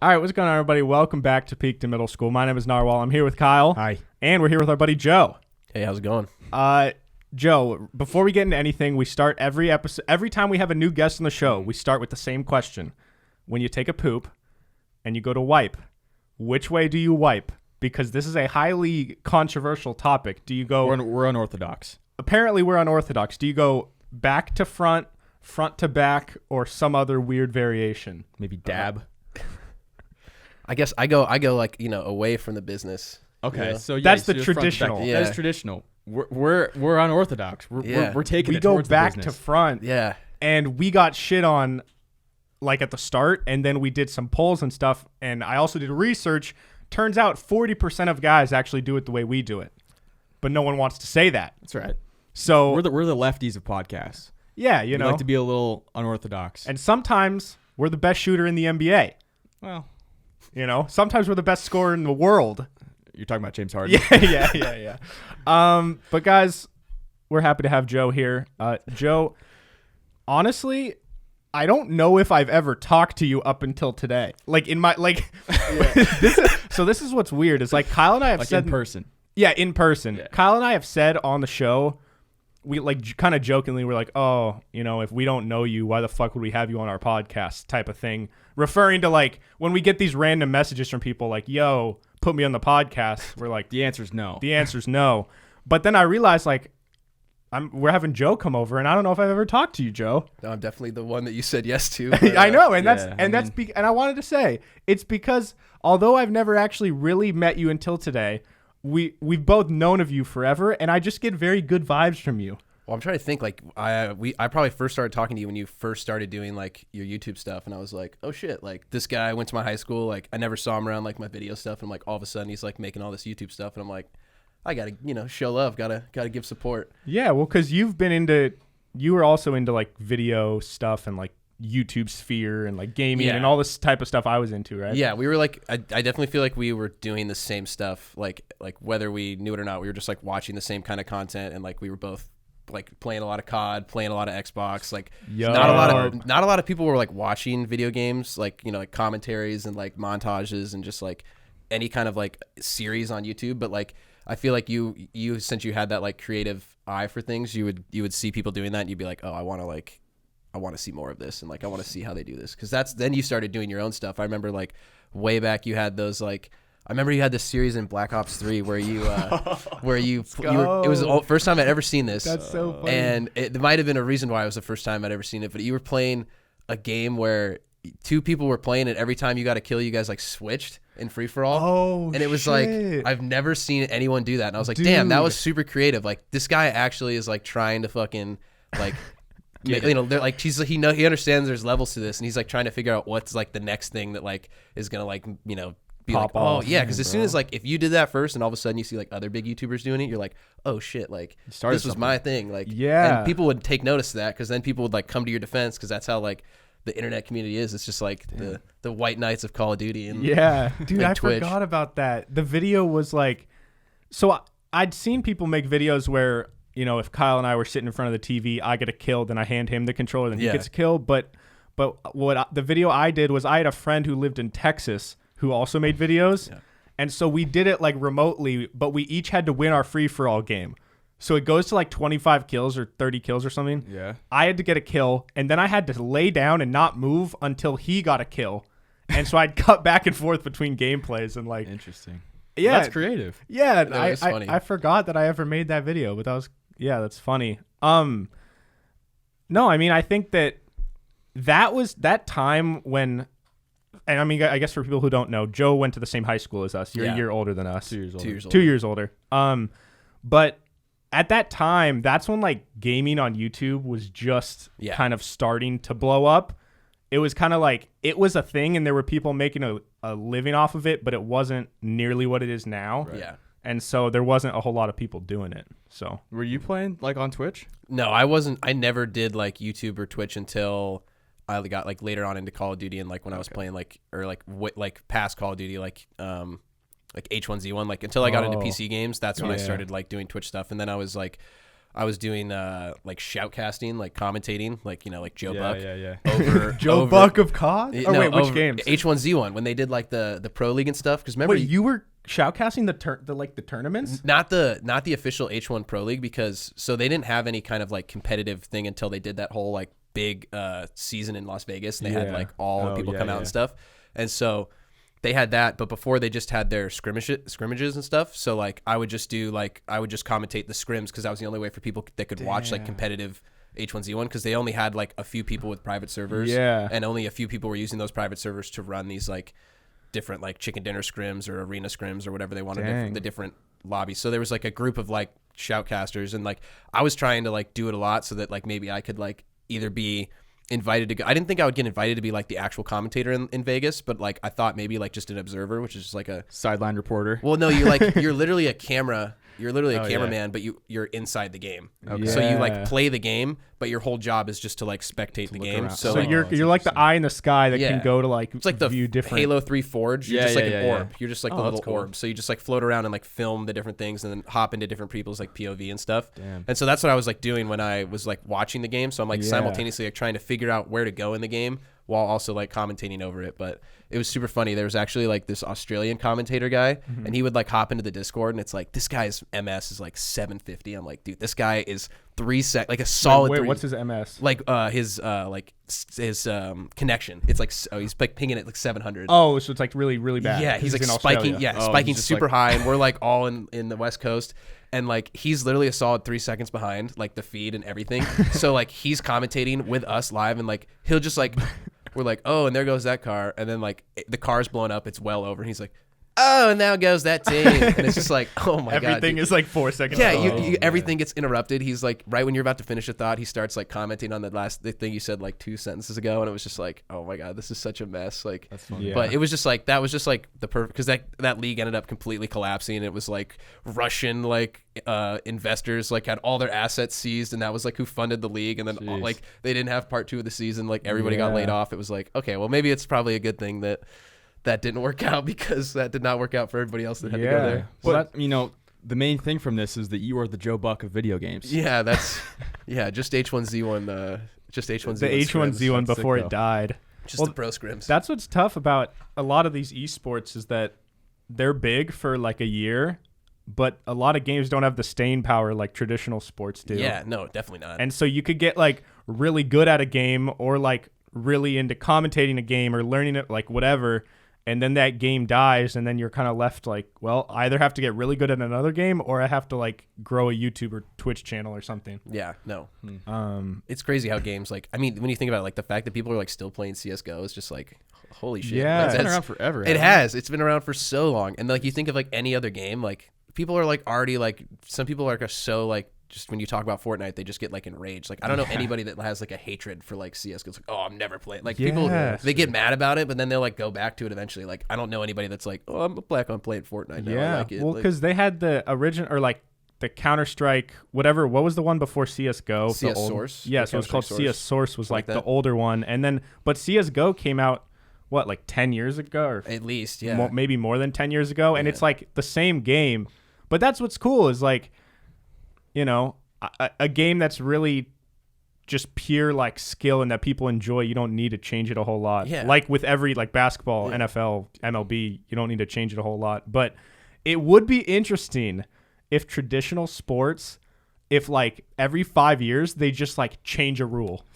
All right, what's going on, everybody? Welcome back to Peak to Middle School. My name is Narwhal. I'm here with Kyle. Hi. And we're here with our buddy Joe. Hey, how's it going? Joe, before we get into anything, we start every episode. Every time we have a new guest on the show, we start with the same question. When you take a poop and you go to wipe, which way do you wipe? Because this is a highly controversial topic. Do you go... We're unorthodox. Apparently, we're unorthodox. Do you go back to front, front to back, or some other weird variation? Maybe dab. I guess I go like, away from the business. Okay, Yeah. so yeah, That's so the you're front to back. traditional. Yeah. That is traditional. We're unorthodox. We're taking We it go towards back the to business. front. Yeah. And we got shit on like at the start, and then we did some polls and stuff, and I also did research. Turns out 40% of guys actually do it the way we do it, but no one wants to say that. That's right. So We're the lefties of podcasts. yeah, We like to be a little unorthodox. and sometimes we're the best shooter in the NBA. Well, Sometimes we're the best scorer in the world. you're talking about James Harden. Yeah. But guys, we're happy to have Joe here. Joe, honestly, I don't know if I've ever talked to you up until today. Like in my this is what's weird. It's like Kyle and I have Like said in person. Yeah, in person. Yeah. Kyle and I have said on the show, we like kind of jokingly, we're like, oh, if we don't know you, why the fuck would we have you on our podcast type of thing? Referring to like when we get these random messages from people like, yo, put me on the podcast. We're like, The answer is no. the answer's no. But then I realized like we're having Joe come over, and I don't know if I've ever talked to you, Joe. No, I'm definitely the one that you said yes to. I know, and yeah, and I wanted to say it's because although I've never actually really met you until today, we've both known of you forever, and I just get very good vibes from you. Well, I'm trying to think. Like, I probably first started talking to you when you first started doing like your YouTube stuff, and I was like, oh shit, like this guy went to my high school. Like, I never saw him around like my video stuff, and like all of a sudden he's like making all this YouTube stuff, and I'm like, I gotta show love, gotta give support. Yeah, well, because you were also into like video stuff and like YouTube sphere and like gaming and all this type of stuff I was into, right? Yeah, we were like, I definitely feel like we were doing the same stuff, like whether we knew it or not, we were just like watching the same kind of content, and like we were both like playing a lot of COD, playing a lot of Xbox. Like not a lot of people were like watching video games, like like commentaries and like montages and just like any kind of like series on YouTube. But like I feel like you since you had that like creative eye for things, you would see people doing that and you'd be like, oh, I want to see more of this, and like I want to see how they do this, because then you started doing your own stuff. I remember like way back you had those like. I remember you had this series in Black Ops 3 where you it was the first time I'd ever seen this. That's so funny. And it might have been a reason why it was the first time I'd ever seen it, but you were playing a game where two people were playing, and every time you got a kill, you guys like switched in free for all. Oh, and it was shit. like, I've never seen anyone do that. And I was like, damn, that was super creative. Like this guy actually is like trying to fucking like, they're like, he understands there's levels to this, and he's like trying to figure out what's like the next thing that like is going to like, be Pop like, off. oh yeah, because as soon as like if you did that first and all of a sudden you see like other big YouTubers doing it, you're like, oh shit, like this was something. my thing, like Yeah. and people would take notice of that, because then people would like come to your defense, because that's how like the internet community is. It's just like the white knights of Call of Duty and Yeah, dude, and I Twitch. forgot about that. The video was like, so I'd seen people make videos where if Kyle and I were sitting in front of the TV, I get a kill, then I hand him the controller, then he gets a kill. But the video I did was I had a friend who lived in Texas who also made videos. Yeah. And so we did it like remotely, but we each had to win our free-for-all game. So it goes to like 25 kills or 30 kills or something. Yeah. I had to get a kill, and then I had to lay down and not move until he got a kill. And so I'd cut back and forth between gameplays and like... Interesting. Yeah. That's creative. Yeah, No, it's funny. I forgot that I ever made that video, but that's funny. No, I mean, I think that was that time when... And I mean, I guess for people who don't know, Joe went to the same high school as us. You're a year older than us. 2 years older. 2 years older. 2 years older. But at that time, that's when like gaming on YouTube was just kind of starting to blow up. It was kind of like it was a thing, and there were people making a living off of it, but it wasn't nearly what it is now. Right. Yeah. And so there wasn't a whole lot of people doing it. So Were you playing like on Twitch? No, I wasn't. I never did like YouTube or Twitch until I got like later on into Call of Duty, and like when I was playing like past Call of Duty, like H1Z1, like until I got into PC games, that's when I started like doing Twitch stuff. And then I was like I was doing like shoutcasting, like commentating, like like Joe Buck. Yeah. Over Joe Buck of COD? Or no, wait, which games? H1Z1 when they did like the pro league and stuff. Because remember, wait, you were shoutcasting the tournaments? Not the official H1 Pro League, because so they didn't have any kind of like competitive thing until they did that whole like big season in Las Vegas, and they had like all the people come out and stuff, and so they had that. But before, they just had their scrimmages and stuff. So like I would just commentate the scrims, because that was the only way for people that could watch like competitive H1Z1, because they only had like a few people with private servers, and only a few people were using those private servers to run these like different like chicken dinner scrims or arena scrims or whatever they wanted, the different lobbies. So there was like a group of like shoutcasters, and like I was trying to like do it a lot so that like maybe I could like either be invited to go. I didn't think I would get invited to be like the actual commentator in Vegas, but like I thought maybe like just an observer, which is just like a sideline reporter. Well, no, you're literally a camera. You're literally a cameraman, but you're inside the game. Okay. So you like play the game, but your whole job is just to like spectate the game. Around. So like, you're like the eye in the sky that can go to like it's like the view different Halo 3 Forge. You're just like an orb. Yeah. You're just like the little orb. So you just like float around and like film the different things, and then hop into different people's like POV and stuff. Damn. And so that's what I was like doing when I was like watching the game. So I'm like simultaneously like trying to figure out where to go in the game while also like commentating over it. But it was super funny. There was actually like this Australian commentator guy, and he would like hop into the Discord, and it's like, this guy's MS is like 750. I'm like, dude, this guy is 3 sec, like a solid. Wait, 3. what's his MS? Like his connection. It's like he's like pinging it like 700. Oh, so it's like really, really bad. Yeah, he's like in spiking. Australia. Yeah, spiking super high, and we're like all in the West Coast, and like he's literally a solid 3 seconds behind like the feed and everything. So like he's commentating with us live, and like he'll just like we're like, oh, and there goes that car, and then like the car's blown up, it's well over, and he's like, oh, and now goes that team, and it's just like, oh my god, everything is like 4 seconds. Yeah, everything gets interrupted. He's like, right when you're about to finish a thought, he starts like commenting on the thing you said like 2 sentences ago, and it was just like, oh my god, this is such a mess. Like, that's funny. But it was just like that was just like the perfect, because that league ended up completely collapsing. It was like Russian like investors like had all their assets seized, and that was like who funded the league, and then like they didn't have part 2 of the season. Like everybody got laid off. It was like, okay, well maybe it's probably a good thing that didn't work out, because that did not work out for everybody else that had to go there. Well, the main thing from this is that you are the Joe Buck of video games. Yeah, that's just H1Z1. Just H1Z1. The H1Z1 before it died. Just the pro scrims. That's what's tough about a lot of these esports, is that they're big for like a year, but a lot of games don't have the staying power like traditional sports do. Yeah, no, definitely not. And so you could get like really good at a game, or like really into commentating a game or learning it, like whatever, and then that game dies, and then you're kind of left like, well, I either have to get really good at another game, or I have to like grow a YouTube or Twitch channel or something. Yeah, no. It's crazy how games like, I mean, when you think about it, like the fact that people are like still playing CS:GO is just like, holy shit. Yeah, it's been around forever. It has. It's been around for so long, and like you think of like any other game, like people are like already like, some people are so like, just when you talk about Fortnite, they just get like enraged. Like I don't know anybody that has like a hatred for like CS. It's like, oh, I'm never playing. Like people, they get mad about it, but then they'll like go back to it eventually. Like I don't know anybody that's like, oh, I'm black on playing Fortnite now. Yeah, I like it. well, because they had the original, or like the Counter-Strike, whatever. What was the one before CS:GO? CS Source. Yeah, so it was called CS Source. Was like the older one, and then but CS:GO came out what, like 10 years ago, or at least, yeah, maybe more than 10 years ago, and it's like the same game. But that's what's cool, is like, a game that's really just pure like skill and that people enjoy. You don't need to change it a whole lot. Yeah. Like with every like basketball, NFL, MLB, you don't need to change it a whole lot. But it would be interesting if traditional sports, if like every 5 years they just like change a rule.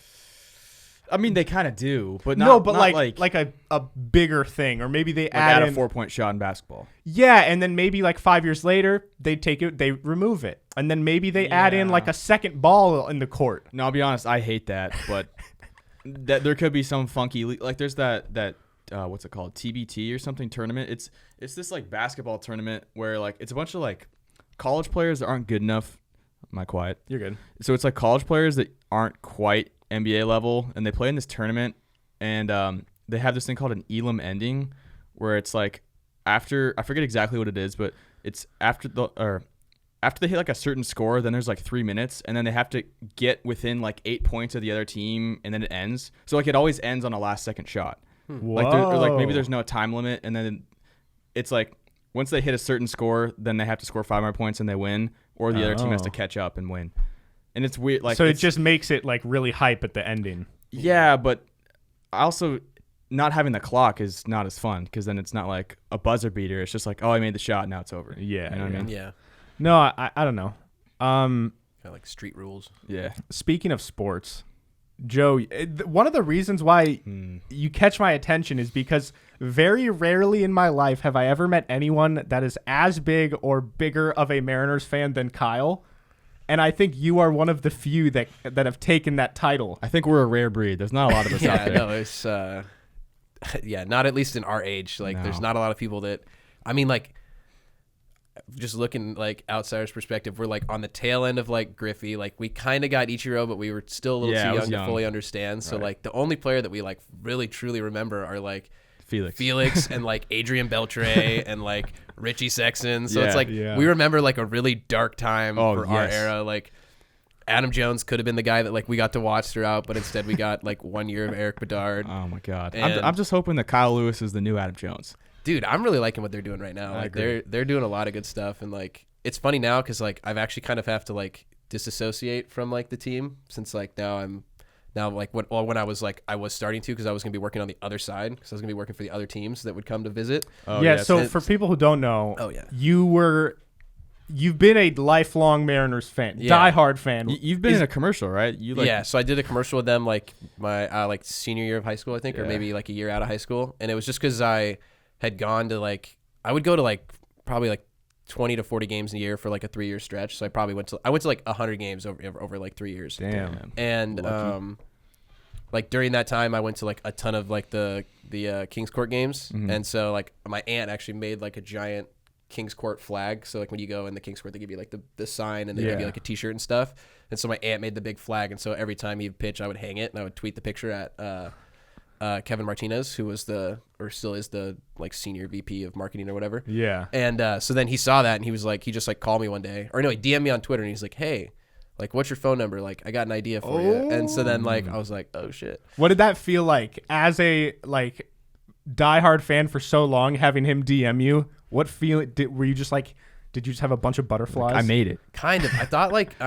I mean, they kind of do, but not, no, but not like a bigger thing, or maybe they add add a 4-point shot in basketball. Yeah, and then maybe like 5 years later they take it, they remove it, and then maybe they add in like a second ball in the court. No, I'll be honest, I hate that, but that there could be some funky like there's that what's it called, TBT or something tournament. It's this like basketball tournament where like it's a bunch of like college players that aren't good enough. Am I quiet? You're good. So it's like college players that aren't quite NBA level, and they play in this tournament, and they have this thing called an Elam ending, where it's like after, I forget exactly what it is, but it's after they hit like a certain score, then there's like 3 minutes, and then they have to get within like 8 points of the other team, and then it ends. So like it always ends on a last second shot. Like maybe there's no time limit, and then it's like once they hit a certain score, then they have to score 5 more points and they win, or the other team has to catch up and win. and it's weird. Like, so it just makes it like really hype at the ending. Yeah, but also not having the clock is not as fun because then it's not like a buzzer beater. It's just like, oh, I made the shot, now it's over. Yeah, you know what I mean? Yeah. No, I don't know. Kind of like street rules. Yeah. Speaking of sports, Joe, one of the reasons why you catch my attention is because very rarely in my life have I ever met anyone that is as big or bigger of a Mariners fan than Kyle. And I think you are one of the few that have taken that title. I think we're a rare breed. There's not a lot of us out there. No, it's not at least in our age. Like, there's not a lot of people that, I mean, like, just looking like outsider's perspective, we're like on the tail end of like Griffey. Like, we kind of got Ichiro, but we were still a little too young to fully understand. So like the only player that we like really truly remember are like Felix and like Adrian Beltre and like Richie Sexton. So it's like we remember like a really dark time for our era. Like, Adam Jones could have been the guy that like we got to watch throughout, but instead we got like 1 year of Eric Bedard. Oh my God. I'm just hoping that Kyle Lewis is the new Adam Jones. Dude, I'm really liking what they're doing right now. Like, they're doing a lot of good stuff, and like it's funny now because like I've actually kind of have to like disassociate from like the team since like when I was like I was starting to because I was gonna be working on the other side because I was gonna be working for the other teams that would come to visit. So for people who don't know, you've been a lifelong Mariners fan, diehard fan. You've been in a commercial, right? So I did a commercial with them like my like senior year of high school, I think, or maybe like a year out of high school, and it was just because I had gone to like I would go to like probably like 20 to 40 games a year for like a 3-year stretch. So I went to like 100 games over like 3 years. Damn. And like during that time I went to like a ton of like the Kings Court games. And so like my aunt actually made like a giant Kings Court flag. So like when you go in the Kings Court, they give you like the sign and they give you like a t-shirt and stuff. And so my aunt made the big flag, and so every time he'd pitch I would hang it and I would tweet the picture at Kevin Martinez, who was still is the like senior VP of marketing or whatever. Yeah. And so then he saw that and he was like, he just like called me one day, or no, he DM'd me on Twitter and he's like, hey, like, what's your phone number? Like, I got an idea for you. And so then like I was like, oh shit. What did that feel like as a like diehard fan for so long, having him DM you? What feeling were you just like? Did you just have a bunch of butterflies? Like, I made it. Kind of. I thought like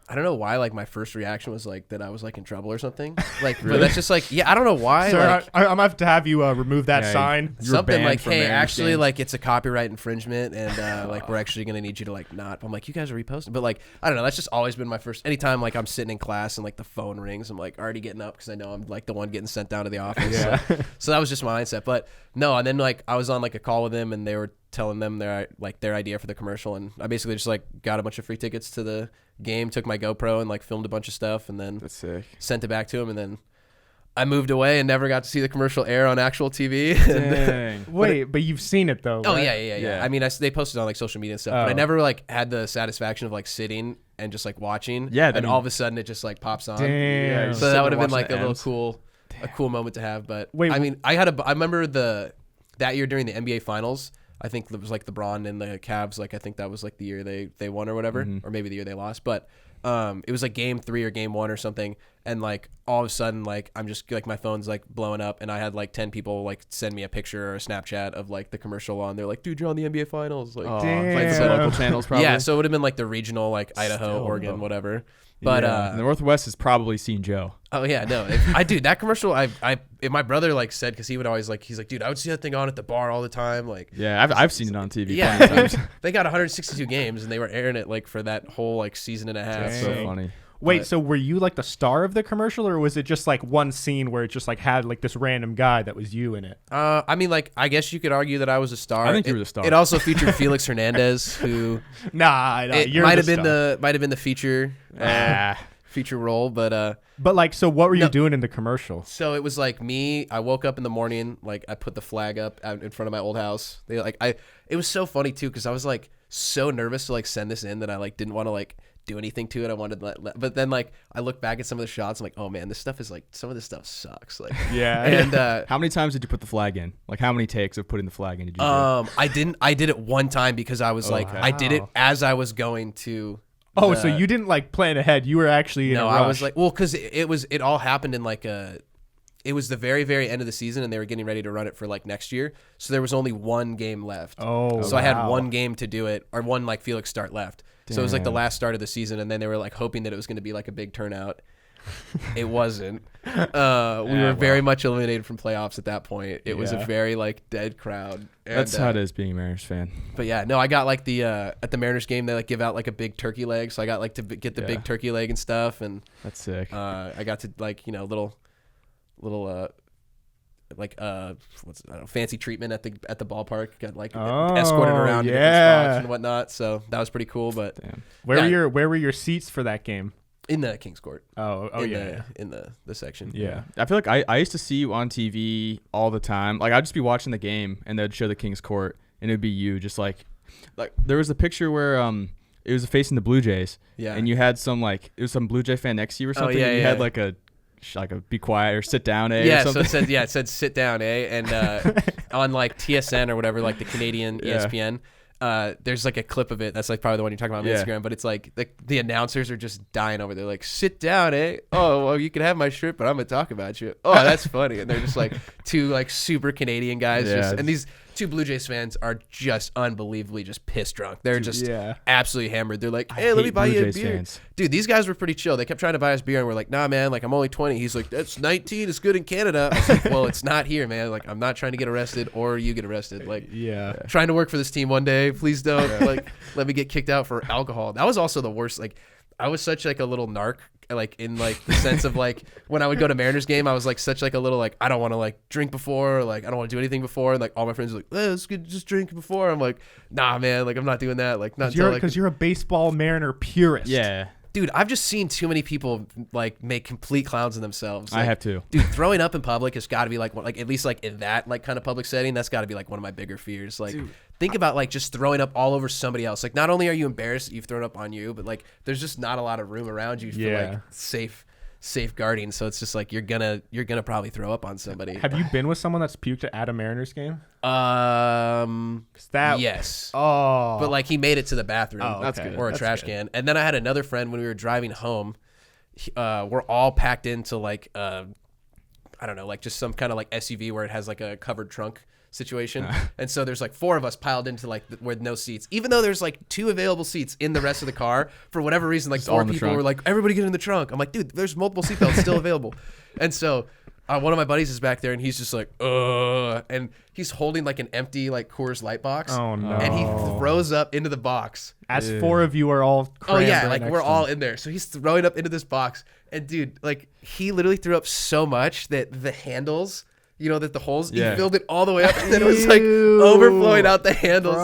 I don't know why, like my first reaction was like that I was like in trouble or something. Like, really? But that's just like, I don't know why. Sir, like, I'm gonna have to have you remove that sign. Something like, hey, actually, like it's a copyright infringement, and like we're actually gonna need you to like not. I'm like, you guys are reposting, but like I don't know. That's just always been my first. Anytime like I'm sitting in class and like the phone rings, I'm like already getting up because I know I'm like the one getting sent down to the office. So that was just my mindset. But no, and then like I was on like a call with them, and they were telling them their idea for the commercial, and I basically just like got a bunch of free tickets to the game, took my GoPro and like filmed a bunch of stuff, and then that's sick. Sent it back to him, and then I moved away and never got to see the commercial air on actual TV. Dang. Wait, but you've seen it though, Oh, right? yeah. I mean, they posted on like social media and stuff, but I never like had the satisfaction of like sitting and just like watching. Yeah, and all of a sudden it just like pops on. Damn. So that would have been like a cool moment to have. But wait, I mean, I remember that year during the NBA Finals, I think it was like LeBron and the Cavs. Like I think that was like the year they won or whatever, or maybe the year they lost. But it was like game 3 or game 1 or something, and like all of a sudden like I'm just like my phone's like blowing up, and I had like 10 people like send me a picture or a Snapchat of like the commercial on. They're like, dude, you're on the NBA Finals. Like, like the local channels probably. Yeah, so it would have been like the regional, like Idaho, Oregon, whatever. But the Northwest has probably seen Joe. Oh yeah, no, dude, that commercial, if my brother like said, because he would always like, he's like, dude, I would see that thing on at the bar all the time, like. Yeah, I've seen it on TV. Yeah, they got 162 games and they were airing it like for that whole like season and a half. That's so funny. Wait, so were you like the star of the commercial, or was it just like one scene where it just like had like this random guy that was you in it? I mean, like, I guess you could argue that I was a star. I think you were the star. It also featured Felix Hernandez, who you're might have been the feature. Feature role, but like, so what were you doing in the commercial? So it was like me. I woke up in the morning, like I put the flag up out in front of my old house. It was so funny too, because I was like so nervous to like send this in that I like didn't want to like do anything to it. I wanted to but then like I look back at some of the shots, I'm like, oh man, this stuff is like, some of this stuff sucks. Like, yeah. And how many times did you put the flag in? Like, how many takes of putting the flag in did you do? I did it one time because I was I did it as I was going to. Oh, so you didn't like plan ahead. You were actually in a rush. I was like, well, because it all happened in like it was the very, very end of the season, and they were getting ready to run it for like next year. So there was only one game left. Oh, so I had one game to do it, or one like Felix start left. So it was like the last start of the season, and then they were like hoping that it was going to be like a big turnout. It wasn't. We were very much eliminated from playoffs at that point. It was a very like dead crowd. And, that's how it is being a Mariners fan. But yeah, no, I got like the at the Mariners game they like give out like a big turkey leg, so I got like to get the big turkey leg and stuff, and that's sick. I got to like little like fancy treatment at the ballpark. Got like escorted around to different spots and whatnot. So that was pretty cool. But where were your seats for that game? In the King's Court. In the section. Yeah. I feel like I used to see you on TV all the time. Like I'd just be watching the game and they'd show the King's Court and it'd be you just like there was a picture where it was facing the Blue Jays. Yeah. And you had some it was some Blue Jay fan next to you or something. And you had like a be quiet or sit down, or something. So it said sit down, and on like TSN or whatever, like the Canadian ESPN, there's like a clip of it. That's like probably the one you're talking about on Instagram, but it's like the announcers are just dying over there, like, sit down, eh? Oh, well, you can have my shirt, but I'm gonna talk about you. Oh, that's funny. And they're just like two like super Canadian guys, and these two Blue Jays fans are just unbelievably just piss drunk. They're just absolutely hammered. They're like, hey, let me buy you a beer. Fans. Dude, these guys were pretty chill. They kept trying to buy us beer, and we're like, nah, man, like I'm only 20. He's like, that's 19. It's good in Canada. I was like, well, it's not here, man. Like I'm not trying to get arrested or you get arrested. Like, trying to work for this team one day. Please don't like let me get kicked out for alcohol. That was also the worst. Like I was such like a little narc, like in like the sense of like when I would go to Mariners game, I was like such like a little like I don't want to like drink before, or, like I don't want to do anything before. And like all my friends were like, it's good, just drink before. I'm like, nah, man, like I'm not doing that. Like not because you're a baseball Mariner purist. Yeah. Dude, I've just seen too many people like make complete clowns of themselves. Like, I have too. Dude, throwing up in public has got to be like at least like in that like kind of public setting, that's got to be like one of my bigger fears. Like, think about like just throwing up all over somebody else. Like, not only are you embarrassed that you've thrown up on you, but like there's just not a lot of room around you for like safeguarding. So it's just like you're gonna probably throw up on somebody. Have you been with someone that's puked at a Mariners game? Yes. Oh. But like he made it to the bathroom. Oh, okay. That's good. Or a That's trash good. can. And then I had another friend when we were driving home. We're all packed into like I don't know, like just some kind of like SUV where it has like a covered trunk situation. And so there's like four of us piled into like with no seats, even though there's like two available seats in the rest of the car. For whatever reason, like four people were like, everybody get in the trunk. I'm like, dude, there's multiple seatbelts still available. And so one of my buddies is back there and he's just like, and he's holding like an empty like Coors Light box. Oh no. And he throws up into the box. As four of you are all crammed like we're all in there. So he's throwing up into this box. And dude, like he literally threw up so much that the handles, that the holes, he filled it all the way up, and then it was like overflowing out the handles.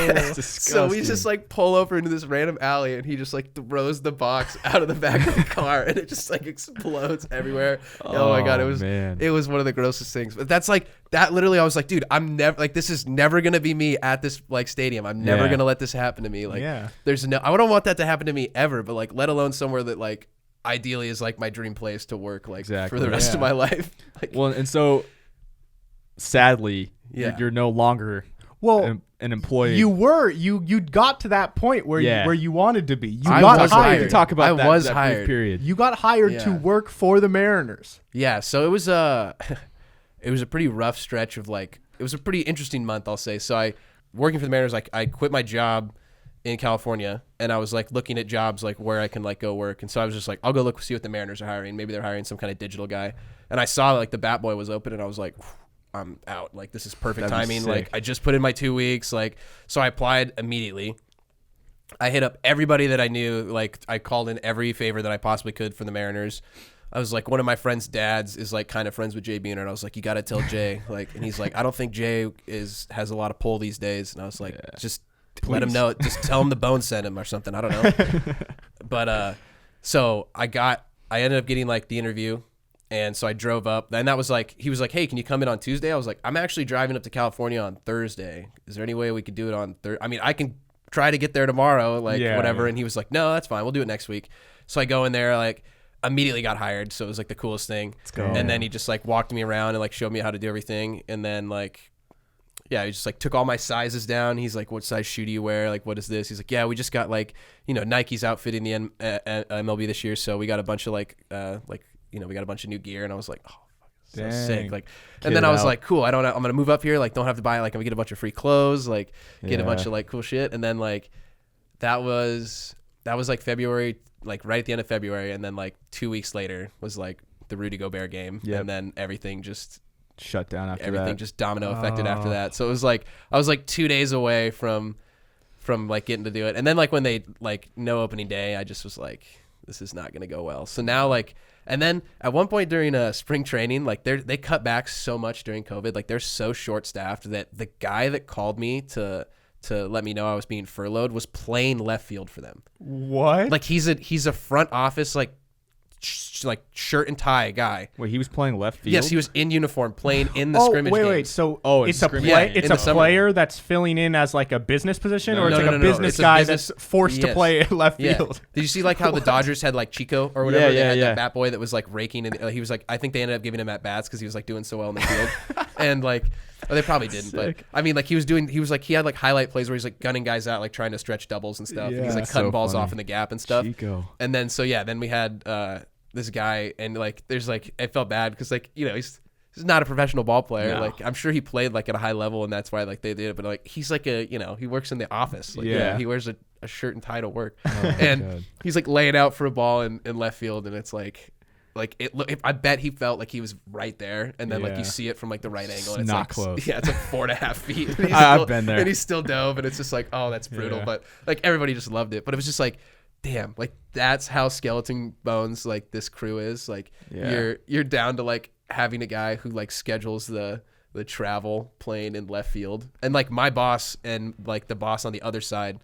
That's disgusting. So we just like pull over into this random alley, and he just like throws the box out of the back of the car, and it just like explodes everywhere. Oh my god, it was one of the grossest things. But that's like that. Literally, I was like, dude, I'm never like this is never gonna be me at this like stadium. I'm never gonna let this happen to me. Like, I don't want that to happen to me ever. But like, let alone somewhere that like ideally is like my dream place to work like for the rest of my life. Like, well, and so sadly, you're no longer an employee. You got to that point where you wanted to be. You I got was hired. hired. Talk about I was that hired. period. You got hired to work for the Mariners. Yeah, so it was a pretty rough stretch of like it was a pretty interesting month, I'll say. So working for the Mariners, like I quit my job in California, and I was like looking at jobs like where I can like go work, and so I was just like, I'll go see what the Mariners are hiring. Maybe they're hiring some kind of digital guy, and I saw like the Bat Boy was open, and I was like, I'm out. Like this is perfect timing. Like I just put in my 2 weeks. Like so I applied immediately. I hit up everybody that I knew. Like I called in every favor that I possibly could for the Mariners. I was like, one of my friend's dads is like kind of friends with Jay Buhner, and I was like, you got to tell Jay. Like, and he's like, I don't think Jay has a lot of pull these days. And I was like, just let him know. Just tell him the bone sent him or something. I don't know. But so I ended up getting like the interview. And so I drove up, and that was like, he was like, hey, can you come in on Tuesday? I was like, I'm actually driving up to California on Thursday. Is there any way we could do it on Thursday? I mean, I can try to get there tomorrow, like whatever. And he was like, no, that's fine. We'll do it next week. So I go in there, like immediately got hired. So it was like the coolest thing. Let's go. And then he just like walked me around and like showed me how to do everything. And then like, he just like took all my sizes down. He's like, what size shoe do you wear? Like, what is this? He's like, yeah, we just got like, Nike's outfitting the MLB this year. So we got a bunch of we got a bunch of new gear, and I was like, oh, so sick. Like, and then I was like, cool. I'm gonna move up here. Like, don't have to buy. Like, I'm gonna get a bunch of free clothes. Like, get a bunch of like cool shit. And then like, That was like February, like right at the end of February, and then like 2 weeks later was like the Rudy Gobert game, and then everything just shut down after everything that. just domino affected after that. So it was like I was like 2 days away from like getting to do it, and then like when they like no opening day, I just was like, this is not gonna go well. So now like, and then at one point during spring training, like they cut back so much during COVID, like they're so short staffed that the guy that called me to let me know I was being furloughed was playing left field for them. What? Like he's a front office like shirt and tie guy. Wait, he was playing left field? Yes, he was in uniform playing in the scrimmage games. Wait. So it's a scrimmage. it's a player that's filling in as like a business position, or it's like a business It's a guy business- that's forced to play left field. Did you see like how the Dodgers had like Chico or whatever? Yeah, they had yeah. that bat boy that was like raking, and he was like, I think they ended up giving him at bats because he was like doing so well in the field, and like. Oh, they probably didn't, Sick. but I mean, like he had like highlight plays where he's like gunning guys out, like trying to stretch doubles and stuff. Yeah. And he's like That's cutting so balls funny. off in the gap and stuff. Chico. And then then we had this guy, and like there's like it felt bad because like he's not a professional ball player. No. Like I'm sure he played like at a high level, and that's why like they did it. But like he's like he works in the office. Like, he wears a shirt and tie to work, and God. he's like laying out for a ball in left field, and it's like. Like I bet he felt like he was right there, and then like you see it from like the right angle, and it's not like, close. Yeah, it's like 4.5 feet. And I've been there, and he's still dove, and it's just like, oh, that's brutal. Yeah. But like everybody just loved it. But it was just like, damn, like that's how skeleton bones like this crew is. Like you're down to like having a guy who like schedules the travel playing in left field, and like my boss and like the boss on the other side,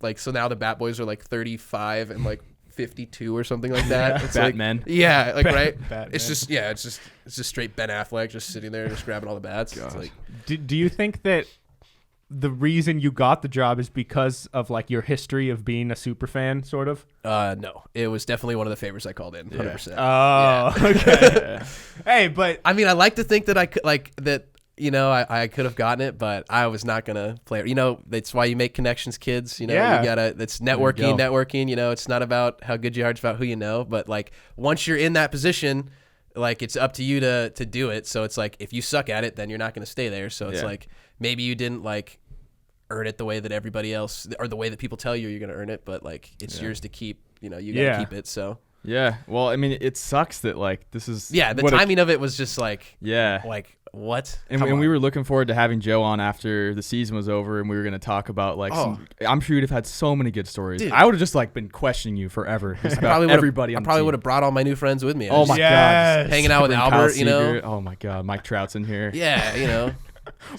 like so now the Bat Boys are like 35 and like 52 or something like that. It's Batman. like, yeah, like right. Batman. It's just it's just straight Ben Affleck just sitting there just grabbing all the bats. It's like, Do you think that the reason you got the job is because of like your history of being a super fan, sort of? no, it was definitely one of the favors I called in. 100%. Oh, okay. Hey, but I mean, I like to think that I could like that. I could have gotten it, but I was not gonna play it. That's why you make connections, kids. You gotta. It's networking. It's not about how good you are; it's about who you know. But like once you're in that position, like it's up to you to do it. So it's like if you suck at it, then you're not gonna stay there. So it's like maybe you didn't like earn it the way that everybody else or the way that people tell you you're gonna earn it, but like it's yours to keep. You gotta keep it. So. Yeah. Well, I mean, it sucks that like this is. Yeah, the timing of it was just like. Yeah. Like what? And we were looking forward to having Joe on after the season was over, and we were going to talk about like I'm sure you'd have had so many good stories. Dude. I would have just like been questioning you forever just about everybody. I probably would have brought all my new friends with me. Oh my god, hanging out with Albert, Oh my god, Mike Trout's in here. Yeah,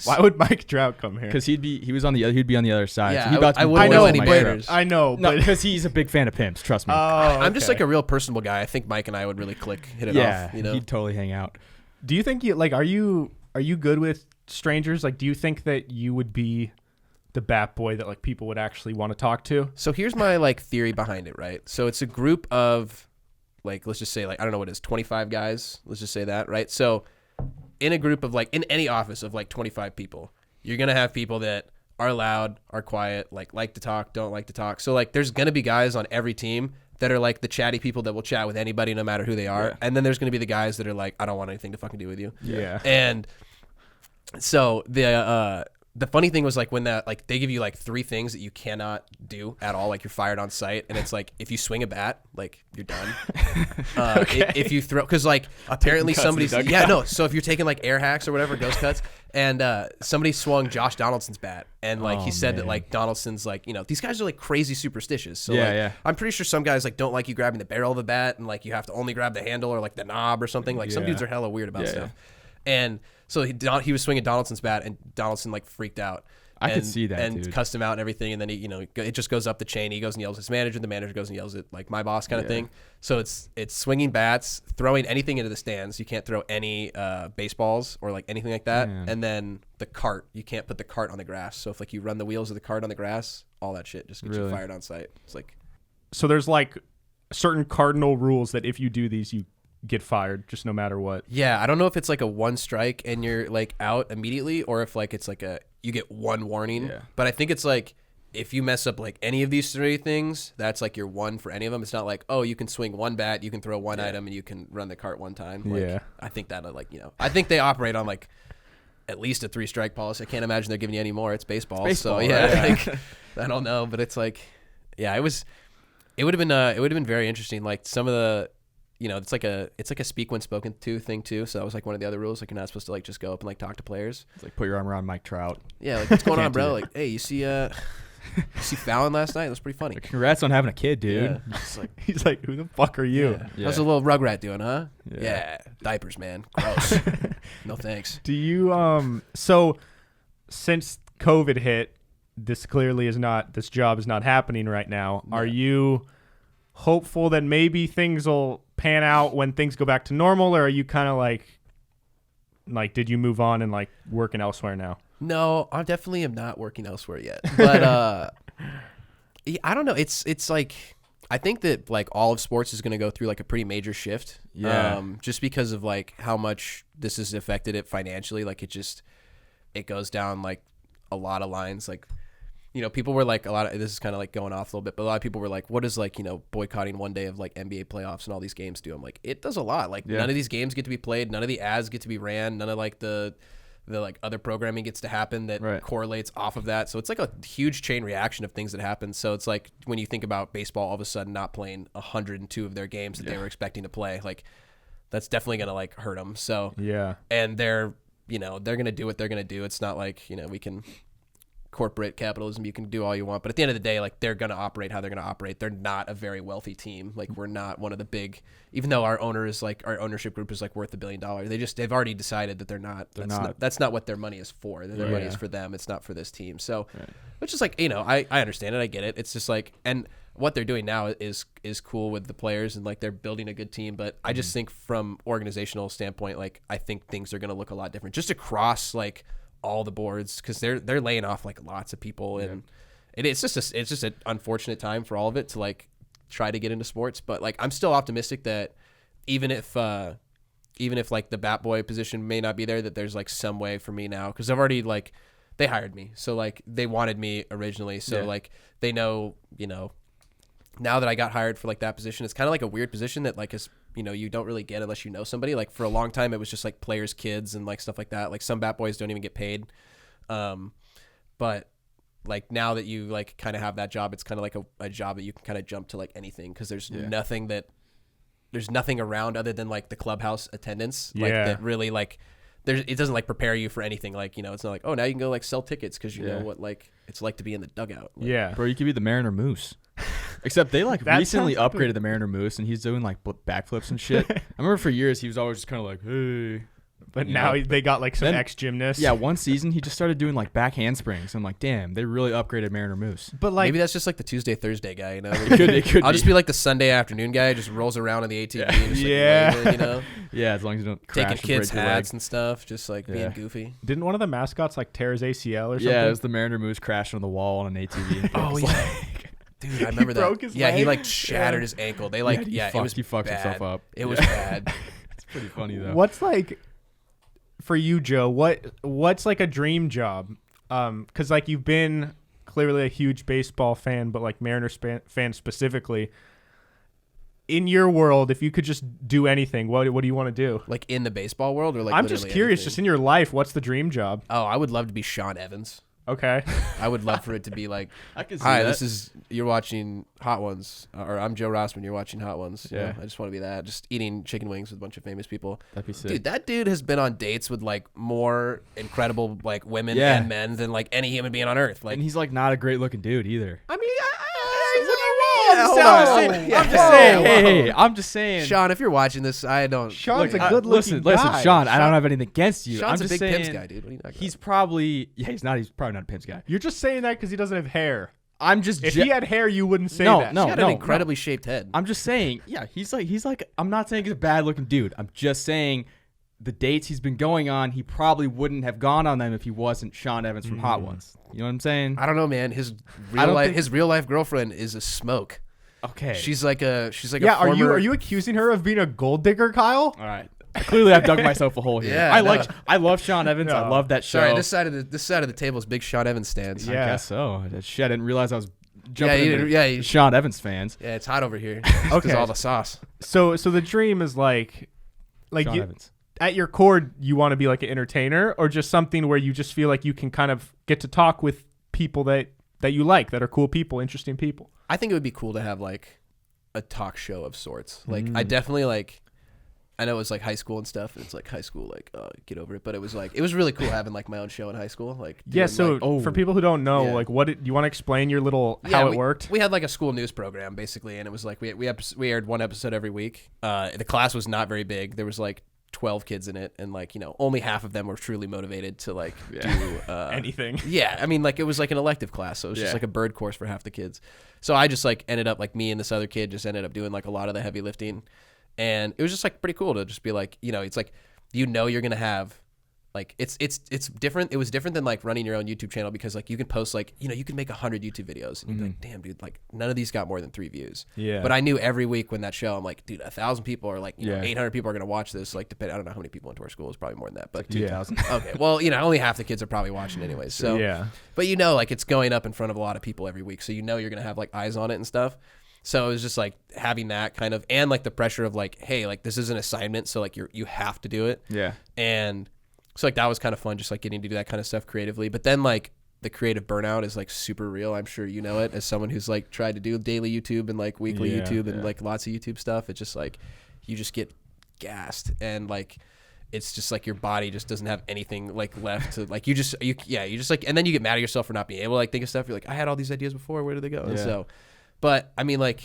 Why would Mike Trout come here? Because he'd be on the other side. Yeah, so I wouldn't know any Mike players. Trout. I know, No, but because he's a big fan of PIMS. Trust me. I'm just like a real personable guy. I think Mike and I would really hit it off. He'd totally hang out. do you think you like? Are you good with strangers? Like, do you think that you would be the bat boy that like people would actually want to talk to? So here's my like theory behind it, right? So it's a group of like, let's just say like, I don't know what it is, 25 guys. Let's just say that, right? So in a group of like, in any office of like 25 people, you're going to have people that are loud, are quiet, like to talk, don't like to talk. So like there's going to be guys on every team that are like the chatty people that will chat with anybody no matter who they are. Yeah. And then there's going to be the guys that are like, I don't want anything to fucking do with you. Yeah. And so the funny thing was like when that like they give you like 3 things that you cannot do at all, like you're fired on site, and it's like if you swing a bat, like you're done. If you throw, because like apparently somebody's so if you're taking like air hacks or whatever, ghost cuts, and somebody swung Josh Donaldson's bat, and like he said that like Donaldson's like these guys are like crazy superstitious, so I'm pretty sure some guys like don't like you grabbing the barrel of the bat, and like you have to only grab the handle or like the knob or something. Like some dudes are hella weird about stuff, and so he was swinging Donaldson's bat, and Donaldson like freaked out. I could see that, and dude. cussed him out and everything, and then he, it just goes up the chain. He goes and yells at his manager. The manager goes and yells at like my boss, kind of thing. So it's swinging bats, throwing anything into the stands. You can't throw any baseballs or like anything like that. Man. And then the cart, you can't put the cart on the grass. So if like you run the wheels of the cart on the grass, all that shit just gets you fired on site. It's like, so there's like certain cardinal rules that if you do these, you get fired just no matter what. Yeah, I don't know if it's like a 1 strike and you're like out immediately, or if like it's like you get 1 warning. Yeah. But I think it's like if you mess up like any of these 3 things, that's like your 1 for any of them. It's not like, oh, you can swing 1 bat, you can throw 1 item, and you can run the cart 1 time. Like, I think that I think they operate on like at least a 3-strike policy. I can't imagine they're giving you any more. It's baseball. So yeah, right? like, I don't know, but it's like Yeah, it would have been very interesting. Like some of the, it's like a speak when spoken to thing too. So that was like one of the other rules. Like you're not supposed to like just go up and like talk to players. It's like put your arm around Mike Trout. Yeah, like what's going on, bro? Like, hey, you see Fallon last night? That was pretty funny. Like, congrats on having a kid, dude. Yeah. He's like, who the fuck are you? Yeah. How's a little Rugrat doing, huh? Yeah. Diapers, man. Gross. No thanks. Do you so since COVID hit, this job is not happening right now. No. Are you hopeful that maybe things will pan out when things go back to normal, or are you kind of like did you move on and like working elsewhere now? No, I definitely am not working elsewhere yet. But I don't know. It's like I think that like all of sports is going to go through like a pretty major shift. Yeah. Just because of like how much this has affected it financially. Like it goes down like a lot of lines. Like, people were like this is kind of like going off a little bit, but a lot of people were like, what does like, boycotting one day of like NBA playoffs and all these games do? I'm like, it does a lot. Like none of these games get to be played. None of the ads get to be ran. None of like the like other programming gets to happen that correlates off of that. So it's like a huge chain reaction of things that happen. So it's like when you think about baseball all of a sudden not playing 102 of their games that they were expecting to play, like that's definitely going to like hurt them. So and they're going to do what they're going to do. It's not like, we can corporate capitalism, you can do all you want, but at the end of the day, like they're going to operate how they're going to operate. They're not a very wealthy team. Like we're not one of the big, even though our ownership group is like worth $1 billion. They've already decided that they're not. That's not what their money is for. Their money is for them. It's not for this team. So, which is like, I understand it. I get it. It's just like, and what they're doing now is cool with the players and like they're building a good team. But I just think from organizational standpoint, like I think things are going to look a lot different just across like all the boards, because they're laying off like lots of people, and it's just an unfortunate time for all of it to like try to get into sports. But like I'm still optimistic that even if like the bat boy position may not be there, that there's like some way for me now, because I've already like they hired me, so like they wanted me originally, so like they know, now that I got hired for like that position, it's kind of like a weird position that like is, you don't really get unless you know somebody. Like for a long time, it was just like players' kids and like stuff like that. Like some bat boys don't even get paid. But like now that you like kind of have that job, it's kind of like a job that you can kind of jump to like anything, because there's nothing around other than like the clubhouse attendance. Like that really like it doesn't like prepare you for anything. Like, it's not like, oh, now you can go like sell tickets because you know what like it's like to be in the dugout. Like, bro, you could be the Mariner Moose. Except they like recently upgraded the Mariner Moose, and he's doing like backflips and shit. I remember for years he was always just kind of like, hey. But now they got like some ex-gymnasts. Yeah, one season he just started doing like back handsprings. I'm like, damn, they really upgraded Mariner Moose. But like maybe that's just like the Tuesday, Thursday guy, It could I'll just be like the Sunday afternoon guy, just rolls around on the ATV and just like waving, Yeah, as long as you don't crash taking kids' hats and stuff, just like being goofy. Didn't one of the mascots like tear his ACL or something? Yeah, it was the Mariner Moose crashing on the wall on an ATV. Oh yeah. Dude, I remember that. Broke his leg? He like shattered his ankle. They like he fucked himself up. It was bad. It's pretty funny though. What's like for you, Joe? What's like a dream job? Because like you've been clearly a huge baseball fan, but like Mariners fan specifically. In your world, if you could just do anything, what do you want to do? Like in the baseball world, or like I'm just curious. Anything? Just in your life, what's the dream job? Oh, I would love to be Sean Evans. Okay. I would love for it to be like, I can see hi, that. You're watching Hot Ones, or I'm Joe Rossman, you're watching Hot Ones. Yeah. I just want to be that, just eating chicken wings with a bunch of famous people. That'd be sick. Dude, that dude has been on dates with like more incredible like women and men than like any human being on earth. Like, and he's like not a great looking dude either. I mean, I'm just saying. Sean, if you're watching this, I don't. Sean's a good-looking guy. Listen, Sean, I don't have anything against you. Sean's I'm just a big saying, PIMS guy, dude. What are you talking about? he's probably He's probably not a PIMS guy. You're just saying that because he doesn't have hair. I'm just if he had hair, you wouldn't say that. He had an incredibly shaped head. I'm just saying, he's like. I'm not saying he's a bad looking dude. I'm just saying the dates he's been going on, he probably wouldn't have gone on them if he wasn't Sean Evans from Hot Ones. You know what I'm saying? I don't know, man. His real life girlfriend is a smoke. Okay. She's like a yeah. Former... Are you accusing her of being a gold digger, Kyle? All right. Clearly, I've dug myself a hole here. Yeah, I love Sean Evans. I love that show. Sorry, this side of the table is big Sean Evans stands. Yeah. I guess so. Shit, I didn't realize I was jumping into you, Sean Evans fans. Yeah, it's hot over here. Okay, all the sauce. So the dream is like Sean Evans. At your core, you want to be like an entertainer, or just something where you just feel like you can kind of get to talk with people that you like, that are cool people, interesting people. I think it would be cool to have like a talk show of sorts. Like I definitely like, I know it was like high school and stuff. And it's like high school, like get over it. But it was really cool having like my own show in high school. Like yeah. So for people who don't know, like do you want to explain your little how it worked? We had like a school news program basically, and it was like we aired one episode every week. The class was not very big. There was like 12 kids in it, and like, you know, only half of them were truly motivated to like do anything. Yeah, I mean, like it was like an elective class, so it was just like a bird course for half the kids. So I just like ended up like me and this other kid just ended up doing like a lot of the heavy lifting, and it was just like pretty cool to just be like, you know, it's like, you know, you're gonna have like it's different. It was different than like running your own YouTube channel, because like you can post like, you know, you can make 100 YouTube videos and you'd be like, damn dude, like none of these got more than 3 views. Yeah. But I knew every week when that show, I'm like, dude, 1,000 people are like, you know, 800 people are gonna watch this. Like, I don't know how many people went to our school. It's probably more than that, but 2,000. Okay, well, you know, only half the kids are probably watching anyways. So yeah. But you know, like it's going up in front of a lot of people every week, so you know you're gonna have like eyes on it and stuff. So it was just like having that kind of, and like the pressure of like, hey, like this is an assignment, so like you have to do it. Yeah. And so like that was kind of fun, just like getting to do that kind of stuff creatively. But then like the creative burnout is like super real. I'm sure you know it as someone who's like tried to do daily YouTube and like weekly YouTube and like lots of YouTube stuff. It's just like you just get gassed, and like it's just like your body just doesn't have anything like left to like, you just like, and then you get mad at yourself for not being able to like think of stuff. You're like, I had all these ideas before, where did they go? And so, but I mean, like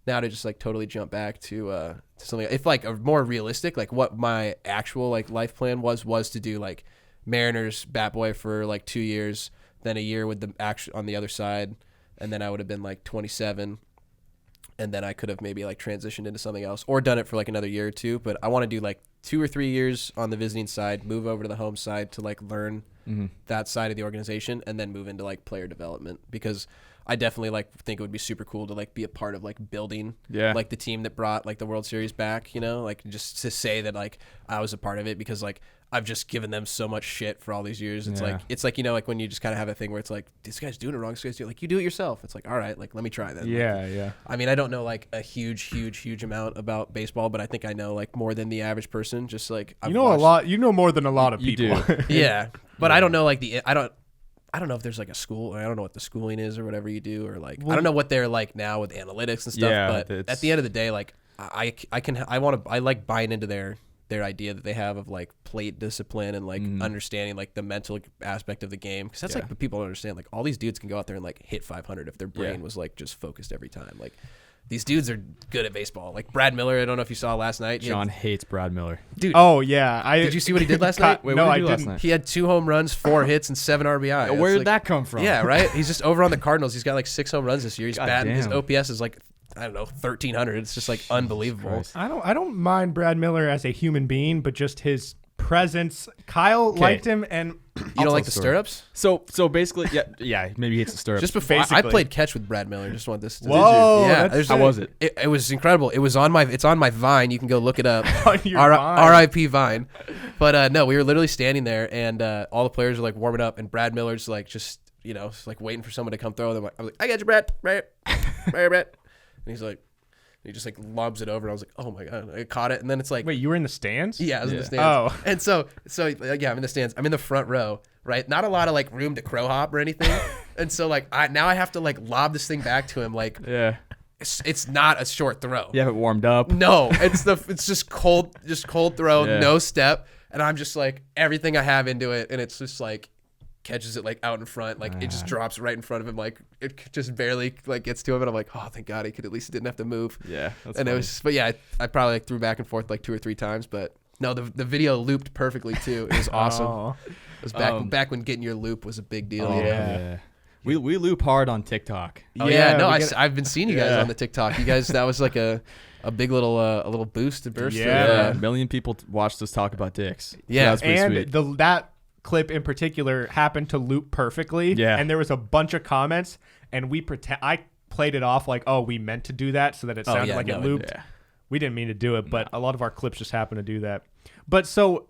now to just like totally jump back to something, if like a more realistic, like what my actual like life plan was to do like Mariners bat boy for like 2 years, then a year with the action on the other side, and then I would have been like 27, and then I could have maybe like transitioned into something else or done it for like another year or two. But I want to do like 2 or 3 years on the visiting side, move over to the home side to like learn that side of the organization, and then move into like player development, because I definitely like think it would be super cool to like be a part of like building like the team that brought like the World Series back, you know, like just to say that like I was a part of it, because like I've just given them so much shit for all these years. It's like, you know, like when you just kind of have a thing where it's like, this guy's doing it wrong, this guy's doing it, like you do it yourself. It's like, all right, like let me try that. Yeah. I mean, I don't know like a huge amount about baseball, but I think I know like more than the average person. Just like you know a lot. You know more than a lot of people. Yeah, but I don't know like I don't know if there's like a school. I don't know what the schooling is or whatever you do, or like I don't know what they're like now with analytics and stuff. Yeah, but at the end of the day, like I like buying into their idea that they have of like plate discipline and like understanding like the mental aspect of the game, because that's like what people don't understand. Like all these dudes can go out there and like hit 500 if their brain was like just focused every time. Like these dudes are good at baseball. Like Brad Miller, I don't know if you saw last night. John hates Brad Miller. Dude. Oh yeah. Did you see what he did last night? Wait, no, what I did he do didn't. last night? He had 2 home runs, 4 hits, and 7 RBI. Where did that come from? Yeah, right. He's just over on the Cardinals. He's got like 6 home runs this year. He's batting. His OPS is like, I don't know, 1,300. It's just like unbelievable. I don't mind Brad Miller as a human being, but just his presence. Kyle liked him, and you don't like the stirrups? So basically, yeah, maybe he hates the stirrups. Just before I played catch with Brad Miller. Just want this. Whoa, yeah. How was it? It was incredible. It's on my Vine. You can go look it up. On your Vine. R.I.P. Vine. But no, we were literally standing there, and all the players were like warming up, and Brad Miller's like just, you know, like waiting for someone to come throw them. I was like, I got you, Brad. And he's like, he just like lobs it over. And I was like, oh my God, I caught it. And then it's like, wait, you were in the stands? yeah, I was in the stands. Oh. And so yeah, I'm in the stands. I'm in the front row, right? Not a lot of like room to crow hop or anything. And so like now I have to like lob this thing back to him. Like it's not a short throw. You haven't warmed up. No, it's just cold throw, no step. And I'm just like everything I have into it. And it's just like catches it like out in front, like it just drops right in front of him, like it just barely like gets to him, and I'm like, oh, thank God, he could at least didn't have to move. Yeah, that's and funny. it was, but yeah, I probably like threw back and forth like 2 or 3 times, but no, the video looped perfectly too. It was awesome. It was back when getting your loop was a big deal. You know? Yeah. We loop hard on TikTok. Oh yeah, no, I've been seeing you guys on the TikTok. You guys, that was like a big little boost to burst. Yeah, 1 million people watched us talk about dicks. Yeah, so that's pretty sweet. That clip in particular happened to loop perfectly. Yeah. And there was a bunch of comments, and I played it off like, oh, we meant to do that so that it sounded like it looped. Yeah. We didn't mean to do it, but a lot of our clips just happen to do that. But so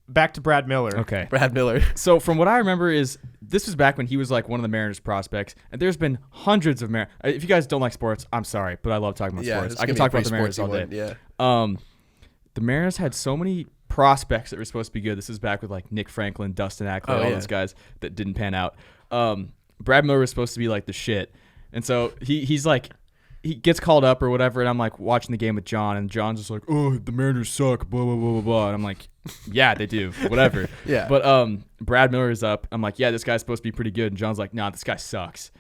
back to Brad Miller. Okay. Brad Miller. So from what I remember is this was back when he was like one of the Mariners prospects, and there's been hundreds of If you guys don't like sports, I'm sorry, but I love talking about sports. I can talk about the Mariners all day. Yeah. The Mariners had so many prospects that were supposed to be good. This is back with like Nick Franklin, Dustin Ackler, all those guys that didn't pan out. Brad Miller was supposed to be like the shit, and so he's like. He gets called up or whatever, and I'm like watching the game with John, and John's just like, "Oh, the Mariners suck," blah blah blah blah blah. And I'm like, "Yeah, they do, whatever." Yeah. But Brad Miller is up. I'm like, "Yeah, this guy's supposed to be pretty good," and John's like, "Nah, this guy sucks."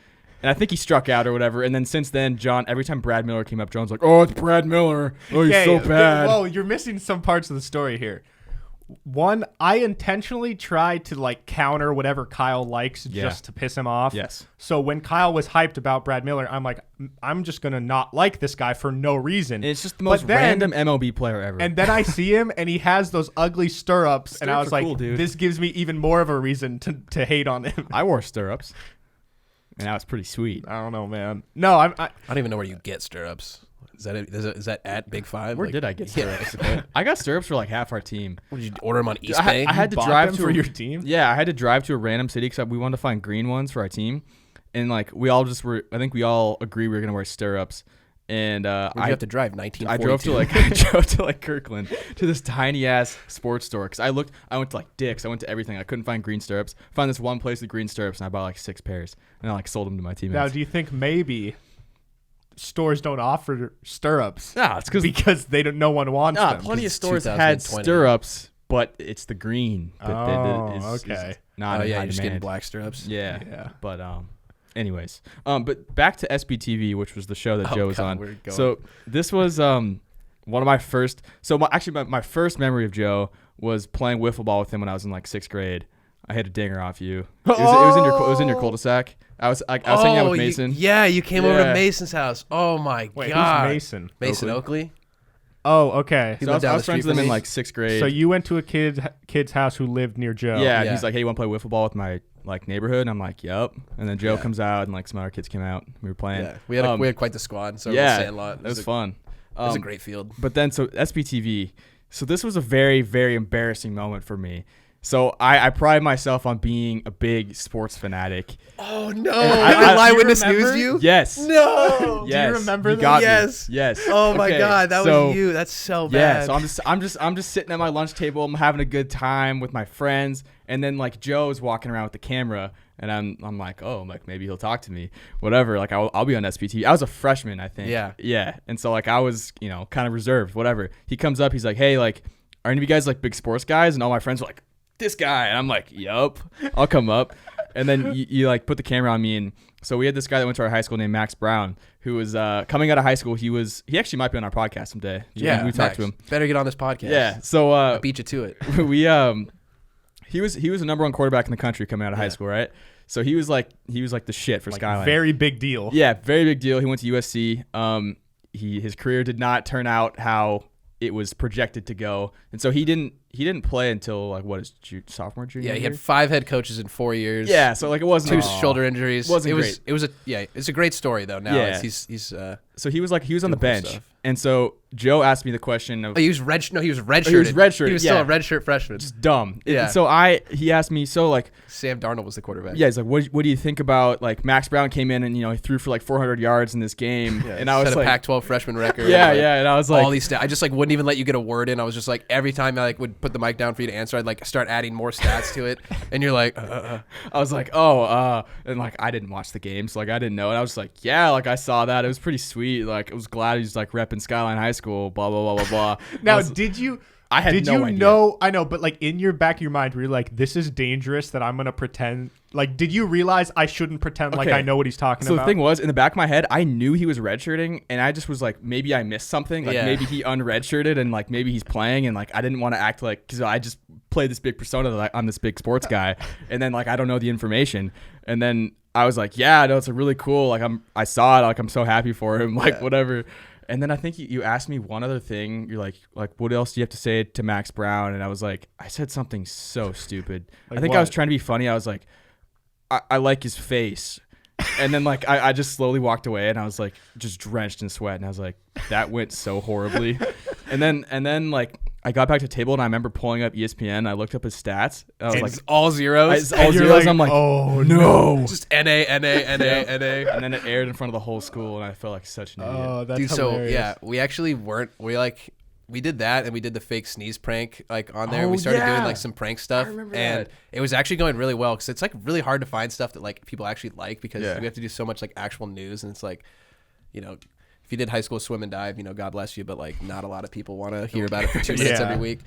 And I think he struck out or whatever. And then since then, John, every time Brad Miller came up, John's like, "Oh, it's Brad Miller. Oh, he's so bad." Well, you're missing some parts of the story here. One, I intentionally tried to like counter whatever Kyle likes just to piss him off. Yes. So when Kyle was hyped about Brad Miller, I'm like, I'm just gonna not like this guy for no reason. And it's just the most random MLB player ever. And then I see him, and he has those ugly stirrups, and I was like, cool, dude. This gives me even more of a reason to hate on him. I wore stirrups, and that was pretty sweet. I don't know, man. No, I don't even know where you get stirrups. Is that at Big Five? Where did I get stirrups? I got stirrups for like half our team. What, did you order them on eBay? I had to drive to for your team. Yeah, I had to drive to a random city because we wanted to find green ones for our team, and like we all just were. I think we all agreed we were gonna wear stirrups. And I have to drive 1942. I drove to like Kirkland to this tiny ass sports store because I went to like Dick's, I went to everything. I couldn't find green stirrups. Found this one place with green stirrups, and I bought like 6 pairs, and I like sold them to my teammates. Now, do you think maybe stores don't offer stirrups? Nah, it's because no one wants them. Plenty of stores had stirrups, but it's the green. Okay. Not in high you're just getting black stirrups. Yeah. But anyways, but back to SBTV, which was the show that Joe was on. So this was one of my first. So my first memory of Joe was playing wiffle ball with him when I was in like 6th grade. I hit a dinger off you. It was in your cul-de-sac. I was hanging out with Mason. You came over to Mason's house. Oh my god. Who's Mason? Mason Oakley. Oh, okay. So I was friends with him in like 6th grade. So you went to a kid's house who lived near Joe. Yeah, and he's like, "Hey, you want to play wiffle ball with my like neighborhood?" And I'm like, "Yup." And then Joe comes out, and like some other kids came out. We were playing. Yeah, we had quite the squad. So the Sandlot. It was fun. It was a great field. But then so SBTV. So this was a very, very embarrassing moment for me. So I pride myself on being a big sports fanatic. Oh no! Eyewitness News you? Yes. No. Yes. Do you remember that? Yes. Yes. Oh my god, that was you. That's so bad. Yeah. So I'm just sitting at my lunch table. I'm having a good time with my friends, and then like Joe's walking around with the camera, and I'm like, oh, like maybe he'll talk to me, whatever. Like I'll be on SPT. I was a freshman, I think. Yeah. Yeah. And so like I was kind of reserved, whatever. He comes up, he's like, hey, like, are any of you guys like big sports guys? And all my friends were like, this guy. And I'm like, yup, I'll come up. And then you like put the camera on me, and so we had this guy that went to our high school named Max Brown, who was coming out of high school. He actually might be on our podcast someday. Yeah, we talked to him. Better get on this podcast. Yeah, so I'll beat you to it. He was the number 1 quarterback in the country coming out of high school, right? So he was like the shit for Skyline. Very big deal. Yeah, very big deal. He went to USC. His career did not turn out how it was projected to go, and so he didn't play until like sophomore, junior year? He had 5 head coaches in 4 years. Yeah, so like it wasn't 2 shoulder injuries. It's a great story though. Now he's so he was on the bench, stuff. And so Joe asked me the question of he was redshirted. He was redshirted. He was still a redshirt freshman. Just dumb. Yeah. And so he asked me, so like Sam Darnold was the quarterback. Yeah, he's like, what do you think about like Max Brown came in and he threw for like 400 yards in this game, and I was set like a Pac-12 freshman record. And I was like all these stats. I just like wouldn't even let you get a word in. I was just like every time I like would put the mic down for you to answer, I'd like start adding more stats to it, and you're like, I was like, and like I didn't watch the game, so like I didn't know, and I was like, yeah, like I saw that, it was pretty sweet, like I was glad he's like repping Skyline High School, blah blah blah blah blah. Now, did you? I had did no you idea. know? I know, but like in your back of your mind, were you like, "This is dangerous that I'm gonna pretend"? Like, did you realize I shouldn't pretend like I know what he's talking about? So the thing was, in the back of my head, I knew he was redshirting, and I just was like, maybe I missed something. Like maybe he unredshirted, and like maybe he's playing, and like I didn't want to act like, because I just played this big persona that I'm this big sports guy, and then like I don't know the information, and then I was like, yeah, no, it's a really cool. Like I saw it, like I'm so happy for him, like whatever. And then I think you asked me one other thing. You're like, what else do you have to say to Max Brown? And I was like, I said something so stupid. Like I think I was trying to be funny. I was like, I like his face. And then like I just slowly walked away, and I was like just drenched in sweat. And I was like, that went so horribly. and then like I got back to the table, and I remember pulling up ESPN. I looked up his stats. I was like, all zeros. All zeros. Like, I'm like, oh no. Just NA. And then it aired in front of the whole school, and I felt like such an idiot. Oh, that's dude, hilarious. So we actually weren't. We like we did that, and we did the fake sneeze prank like on there. We started doing like some prank stuff, and it was actually going really well because it's like really hard to find stuff that like people actually like because we have to do so much like actual news, and it's like, you know, if you did high school swim and dive, you know, God bless you, but like not a lot of people want to hear about it for 2 minutes every week.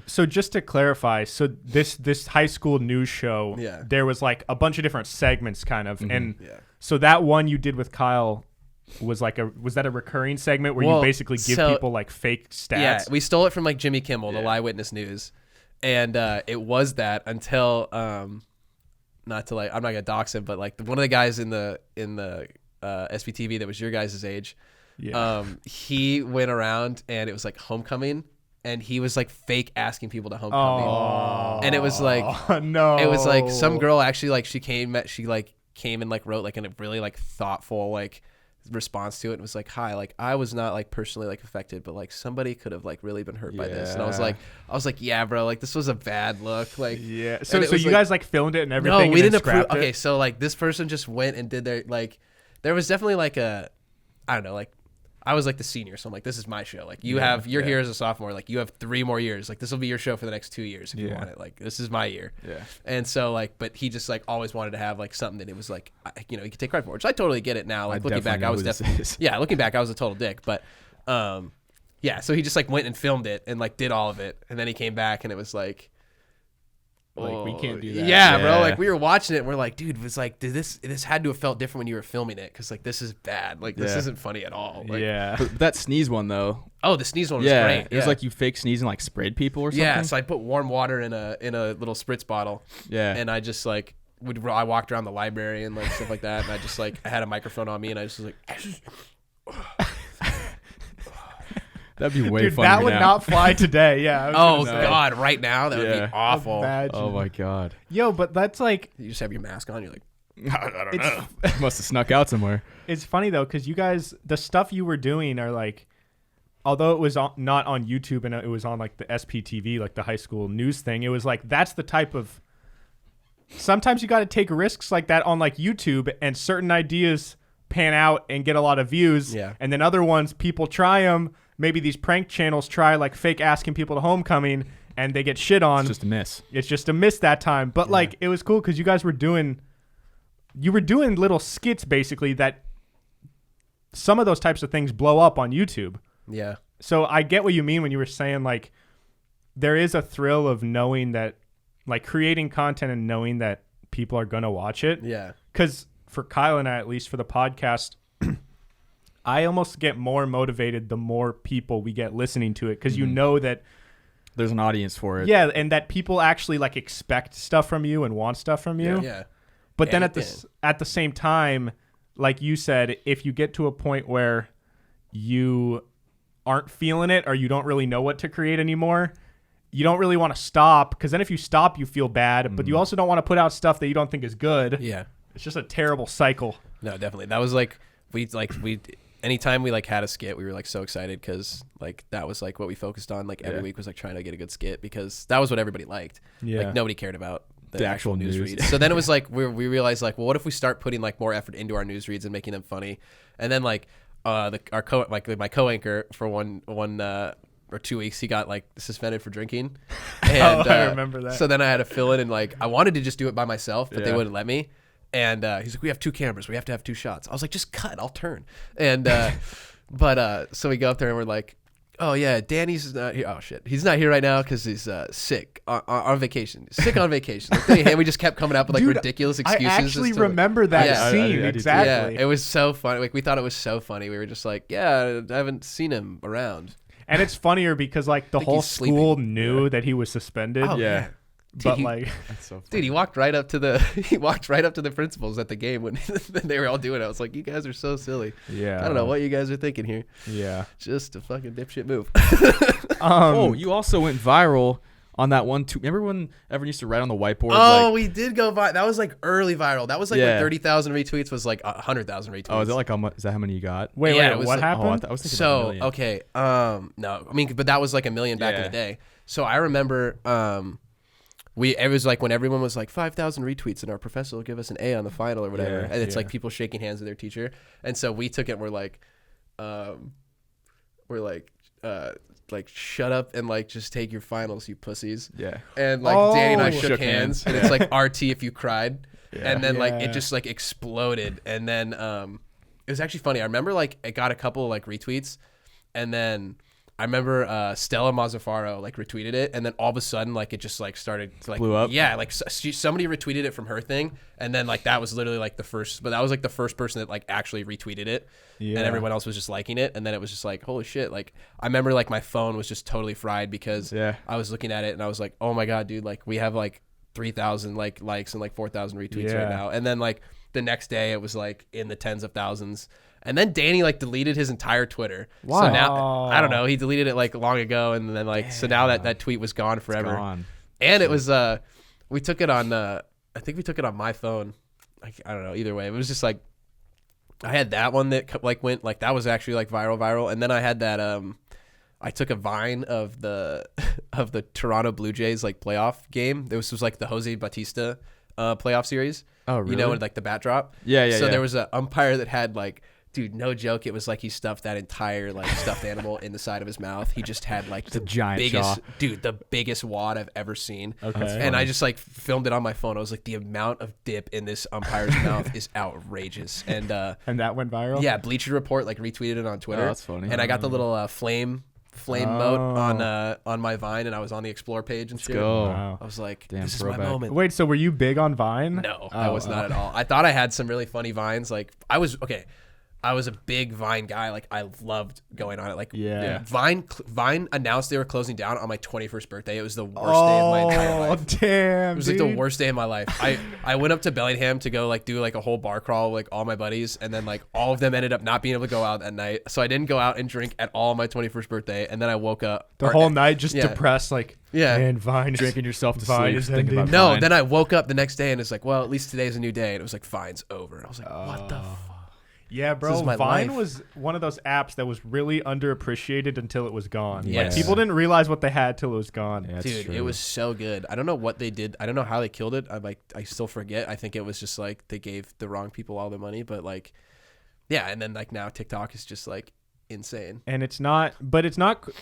So just to clarify, so this high school news show, there was like a bunch of different segments kind of, and so that one you did with Kyle was that a recurring segment where you basically give people like fake stats? Yeah, we stole it from like Jimmy Kimmel, the Eyewitness News, and it was that until not to like, I'm not gonna dox him, but like one of the guys in the SBTV that was your guys' age, he went around and it was like homecoming, and he was like fake asking people to homecoming, and it was like it was like some girl actually like she came and like wrote like a really like thoughtful like response to it and was like, hi, like I was not like personally like affected, but like somebody could have like really been hurt by this. And I was like, yeah, bro, like this was a bad look. Like, so you guys like filmed it and everything? No, we didn't approve. Okay, so like this person just went and did their like, there was definitely like I don't know, like I was like the senior, so I'm like, this is my show. Like you're here as a sophomore, like you have 3 more years. Like this will be your show for the next 2 years if you want it. Like this is my year. Yeah. And so like, but he just like always wanted to have like something that it was like, you know, he could take credit for, which I totally get it now. Like looking back, I was definitely looking back, I was a total dick. But so he just like went and filmed it and like did all of it, and then he came back and it was like, we can't do that. Yeah, bro. Like we were watching it, and we're like, dude, it was like, this had to have felt different when you were filming it, because like this is bad. Like this isn't funny at all. Like, But that sneeze one though. Oh, the sneeze one was great. It was like you fake sneeze and like sprayed people or something. Yeah, so I put warm water in a little spritz bottle. Yeah, and I just like I walked around the library and like stuff like that, and I just like I had a microphone on me, and I just was like. That'd be way funny. That would not fly today. Yeah. Oh God, right now that would be awful. Imagine. Oh my God. Yo, but that's like you just have your mask on. You're like, I don't know. Must have snuck out somewhere. It's funny though, because you guys, the stuff you were doing are like, although it was not on YouTube and it was on like the SPTV, like the high school news thing, it was like that's the type of. Sometimes you got to take risks like that on like YouTube, and certain ideas pan out and get a lot of views. Yeah. And then other ones, people try them. Maybe these prank channels try like fake asking people to homecoming, and they get shit on. It's just a miss. It's just a miss that time. But like it was cool because you guys were doing little skits basically that some of those types of things blow up on YouTube. Yeah. So I get what you mean when you were saying like there is a thrill of knowing that, like creating content and knowing that people are gonna watch it. Yeah. Because for Kyle and I, at least for the podcast, I almost get more motivated the more people we get listening to it, because you know that there's an audience for it. Yeah, and that people actually like expect stuff from you and want stuff from you. Yeah. But then at the same time, like you said, if you get to a point where you aren't feeling it or you don't really know what to create anymore, you don't really want to stop, because then if you stop, you feel bad, but you also don't want to put out stuff that you don't think is good. Yeah. It's just a terrible cycle. No, definitely. That was like we anytime we like had a skit, we were like so excited, because like that was like what we focused on like every week, was like trying to get a good skit, because that was what everybody liked. Like nobody cared about the actual news read. So then it was like we realized like, well, what if we start putting like more effort into our news reads and making them funny? And then like my co-anchor for one or 2 weeks, he got like suspended for drinking. And I remember that. So then I had to fill in, and like I wanted to just do it by myself, but they wouldn't let me. And he's like, we have 2 cameras. We have to have 2 shots. I was like, just cut. I'll turn. And so we go up there and we're like, oh yeah, Danny's not here. Oh shit, he's not here right now because he's sick on vacation. Sick on vacation. Like, and we just kept coming up with like ridiculous excuses. I actually remember that scene exactly. Yeah, it was so funny. Like we thought it was so funny. We were just like, yeah, I haven't seen him around. And it's funnier because like the whole school knew that he was suspended. Oh, yeah. But like, that's so funny. Dude, he walked right up to the principals at the game when they were all doing it. I was like, you guys are so silly. Yeah. I don't know what you guys are thinking here. Yeah. Just a fucking dipshit move. You also went viral on that one too. Remember when everyone used to write on the whiteboard? Oh, we did go viral. That was like early viral. That was like when 30,000 retweets was like 100,000 retweets. Oh, is that like how much? Is that how many you got? Wait, what happened? I was thinking about a million. Okay. No, I mean, but that was like 1 million back in the day. So I remember, it was like when everyone was like 5,000 retweets and our professor will give us an A on the final or whatever. And it's like people shaking hands with their teacher. And so we took it and we're like, like shut up and like just take your finals, you pussies. Yeah. And like Danny and I shook hands. And it's like RT if you cried. Yeah. And then like it just like exploded. And then it was actually funny. I remember like it got a couple like retweets, and then I remember Stella Mazzafaro like retweeted it, and then all of a sudden like it just like started to, like blew up. Yeah, like somebody retweeted it from her thing, and then like that was literally like the first, but that was like the first person that like actually retweeted it, and everyone else was just liking it, and then it was just like holy shit. Like I remember like my phone was just totally fried because I was looking at it and I was like, oh my god, dude, like we have like 3,000 like likes and like 4,000 retweets right now, and then like the next day it was like in the tens of thousands. And then Danny like deleted his entire Twitter. Wow. So now I don't know. He deleted it like long ago, and then like so now that tweet was gone forever. It's gone. And it was we took it on I think we took it on my phone. Like I don't know. Either way, it was just like I had that one that like went like that was actually like viral, and then I had that I took a Vine of the Toronto Blue Jays like playoff game. This was like the Jose Bautista playoff series. Oh really? You know, like the bat drop. Yeah. So there was an umpire that had like. Dude, no joke. It was like he stuffed that entire like stuffed animal in the side of his mouth. He just had like the giant biggest, jaw. dude, the biggest wad I've ever seen. Okay. And I just like filmed it on my phone. I was like, the amount of dip in this umpire's mouth is outrageous. And that went viral. Yeah, Bleacher Report like retweeted it on Twitter. Oh, that's funny. And I got the little flame moat on my Vine, and I was on the Explore page and shit. go. Wow. I was like, Damn, this is my throwback. moment. Wait, so were you big on Vine? No, I was not at all. I thought I had some really funny Vines. Like I was a big Vine guy. Like I loved going on it. Like Vine announced they were closing down on my 21st birthday. It was the worst day of my entire life. Oh damn! It was like the worst day of my life. I went up to Bellingham to go like do like a whole bar crawl with like all my buddies, and then like all of them ended up not being able to go out that night. So I didn't go out and drink at all on my 21st birthday. And then I woke up the whole night just depressed. Like man, Vine drinking yourself to Vine sleep. is Thinking ending. about No, Vine. then I woke up the next day and it's like, well, at least today's a new day. And it was like, Vine's over. I was like, what the fuck? Yeah, bro. This is my Vine life. was one of those apps that was really underappreciated until it was gone. Yes. Like, people didn't realize what they had till it was gone. Yeah, Dude, it was so good. I don't know what they did. I don't know how they killed it. I still forget. I think it was just like they gave the wrong people all their money, but like, yeah. And then like now TikTok is just like insane. And it's not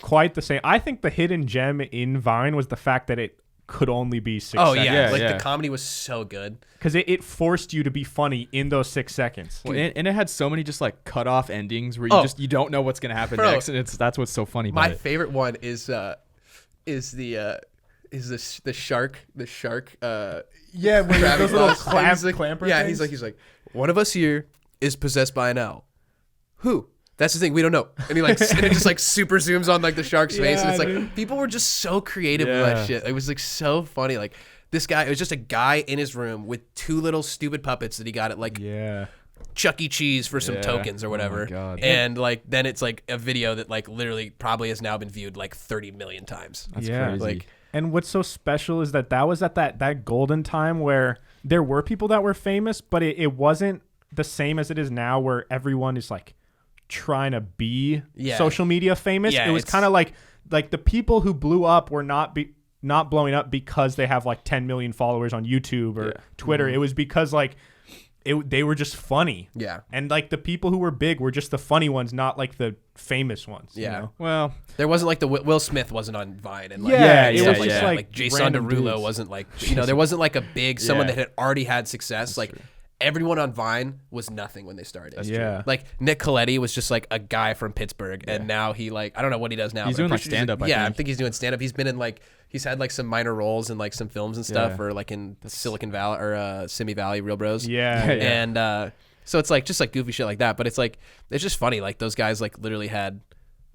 quite the same. I think the hidden gem in Vine was the fact that it could only be 6 Oh seconds. yeah, Yeah. the comedy was so good. Because it forced you to be funny in those 6 seconds. Well, and it had so many just like cut off endings where you don't know what's gonna happen Bro, next, and that's what's so funny about My it. favorite one is the shark. Yeah, when Gravity those little Falls. He's like, clamper yeah, things. he's like, one of us here is possessed by an owl. Who? That's the thing, we don't know. And he like and it just like super zooms on like the shark's face, and it's like dude. people were just so creative with that shit. It was like so funny. Like this guy, it was just a guy in his room with 2 little stupid puppets that he got at like Chuck E. Cheese for some tokens or whatever. Oh my God. And like then it's like a video that like literally probably has now been viewed like 30 million times. That's Yeah. crazy. Like And what's so special is that was at that golden time where there were people that were famous, but it wasn't the same as it is now, where everyone is like trying to be social media famous. Yeah, it was kind of like the people who blew up were not blowing up because they have like 10 million followers on YouTube or Twitter. It was because like they were just funny. Yeah. And like the people who were big were just the funny ones, not like the famous ones. Yeah. You know? Well, there wasn't like the Will Smith wasn't on Vine, and like, it stuff was like just that. like Jason random Derulo dudes. wasn't like, you know, there wasn't like a big someone Yeah. that had already had success. That's like true. everyone on Vine was nothing when they started. That's true. Like Nick Coletti was just like a guy from Pittsburgh, and now he like I don't know what he does now. He's but I'm doing, like, pretty sure stand-up, I Yeah, I think. think he's doing stand up. He's been in like he's had like some minor roles in like some films and stuff, Yeah. or like in Silicon Valley or Simi Valley, Real Bros. Yeah. And so it's like just like goofy shit like that, but it's like it's just funny. Like those guys like literally had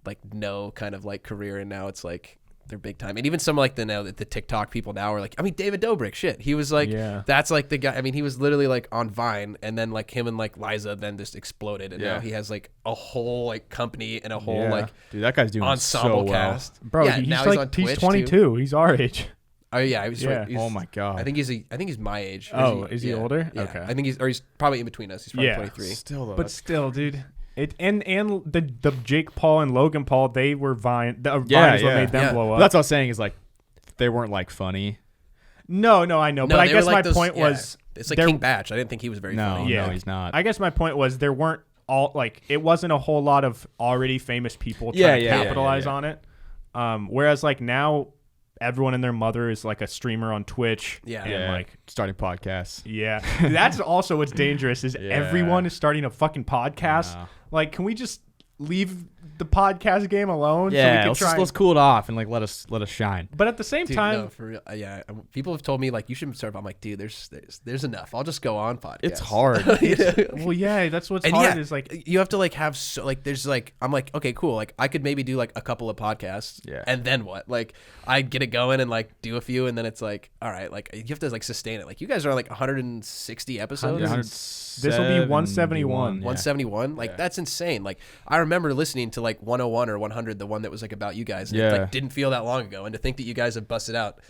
like no kind of like career, and now it's like they're big time. And even some like the TikTok people now are like, I mean, David Dobrik, shit, he was like, that's like the guy. I mean, he was literally like on Vine, and then like him and like Liza then just exploded, and now he has like a whole like company and a whole like dude, that guy's doing ensemble so well. cast, Bro, Yeah, he's now like on he's Twitch, 22. too. He's our age. Oh yeah, he's Oh my God. I think he's my age. Or Is he older? Yeah. Okay. I think he's probably in between us. He's probably 23. Still though. But still, dude. And the Jake Paul and Logan Paul, they were Vine. The Vine is what made them blow up. That's what I was saying is like they weren't like funny. No, I know. But I they were guess like my point was it's like King Batch. I didn't think he was very funny. No, he's not. I guess my point was there weren't all like it wasn't a whole lot of already famous people trying to capitalize on it. Whereas like now everyone and their mother is like a streamer on Twitch. Yeah. And like starting podcasts. Yeah. That's also what's dangerous is everyone is starting a fucking podcast. Yeah. Like, can we just leave the podcast game alone? Yeah, So we can let's cool it off and like let us shine. But at the same time, no, for real, people have told me like you should start. I'm like, dude, there's enough. I'll just go on podcast. It's hard. well, yeah, that's what's hard is like you have to like have there's like I'm like, okay, cool. Like I could maybe do like a couple of podcasts. Yeah. And then what? Like I get it going and like do a few and then it's like, all right, like you have to like sustain it. Like you guys are like 160 episodes. This will be 171. 171. Like that's insane. Like I remember listening to like 101 or 100, the one that was like about you guys. And it like didn't feel that long ago. And to think that you guys have busted out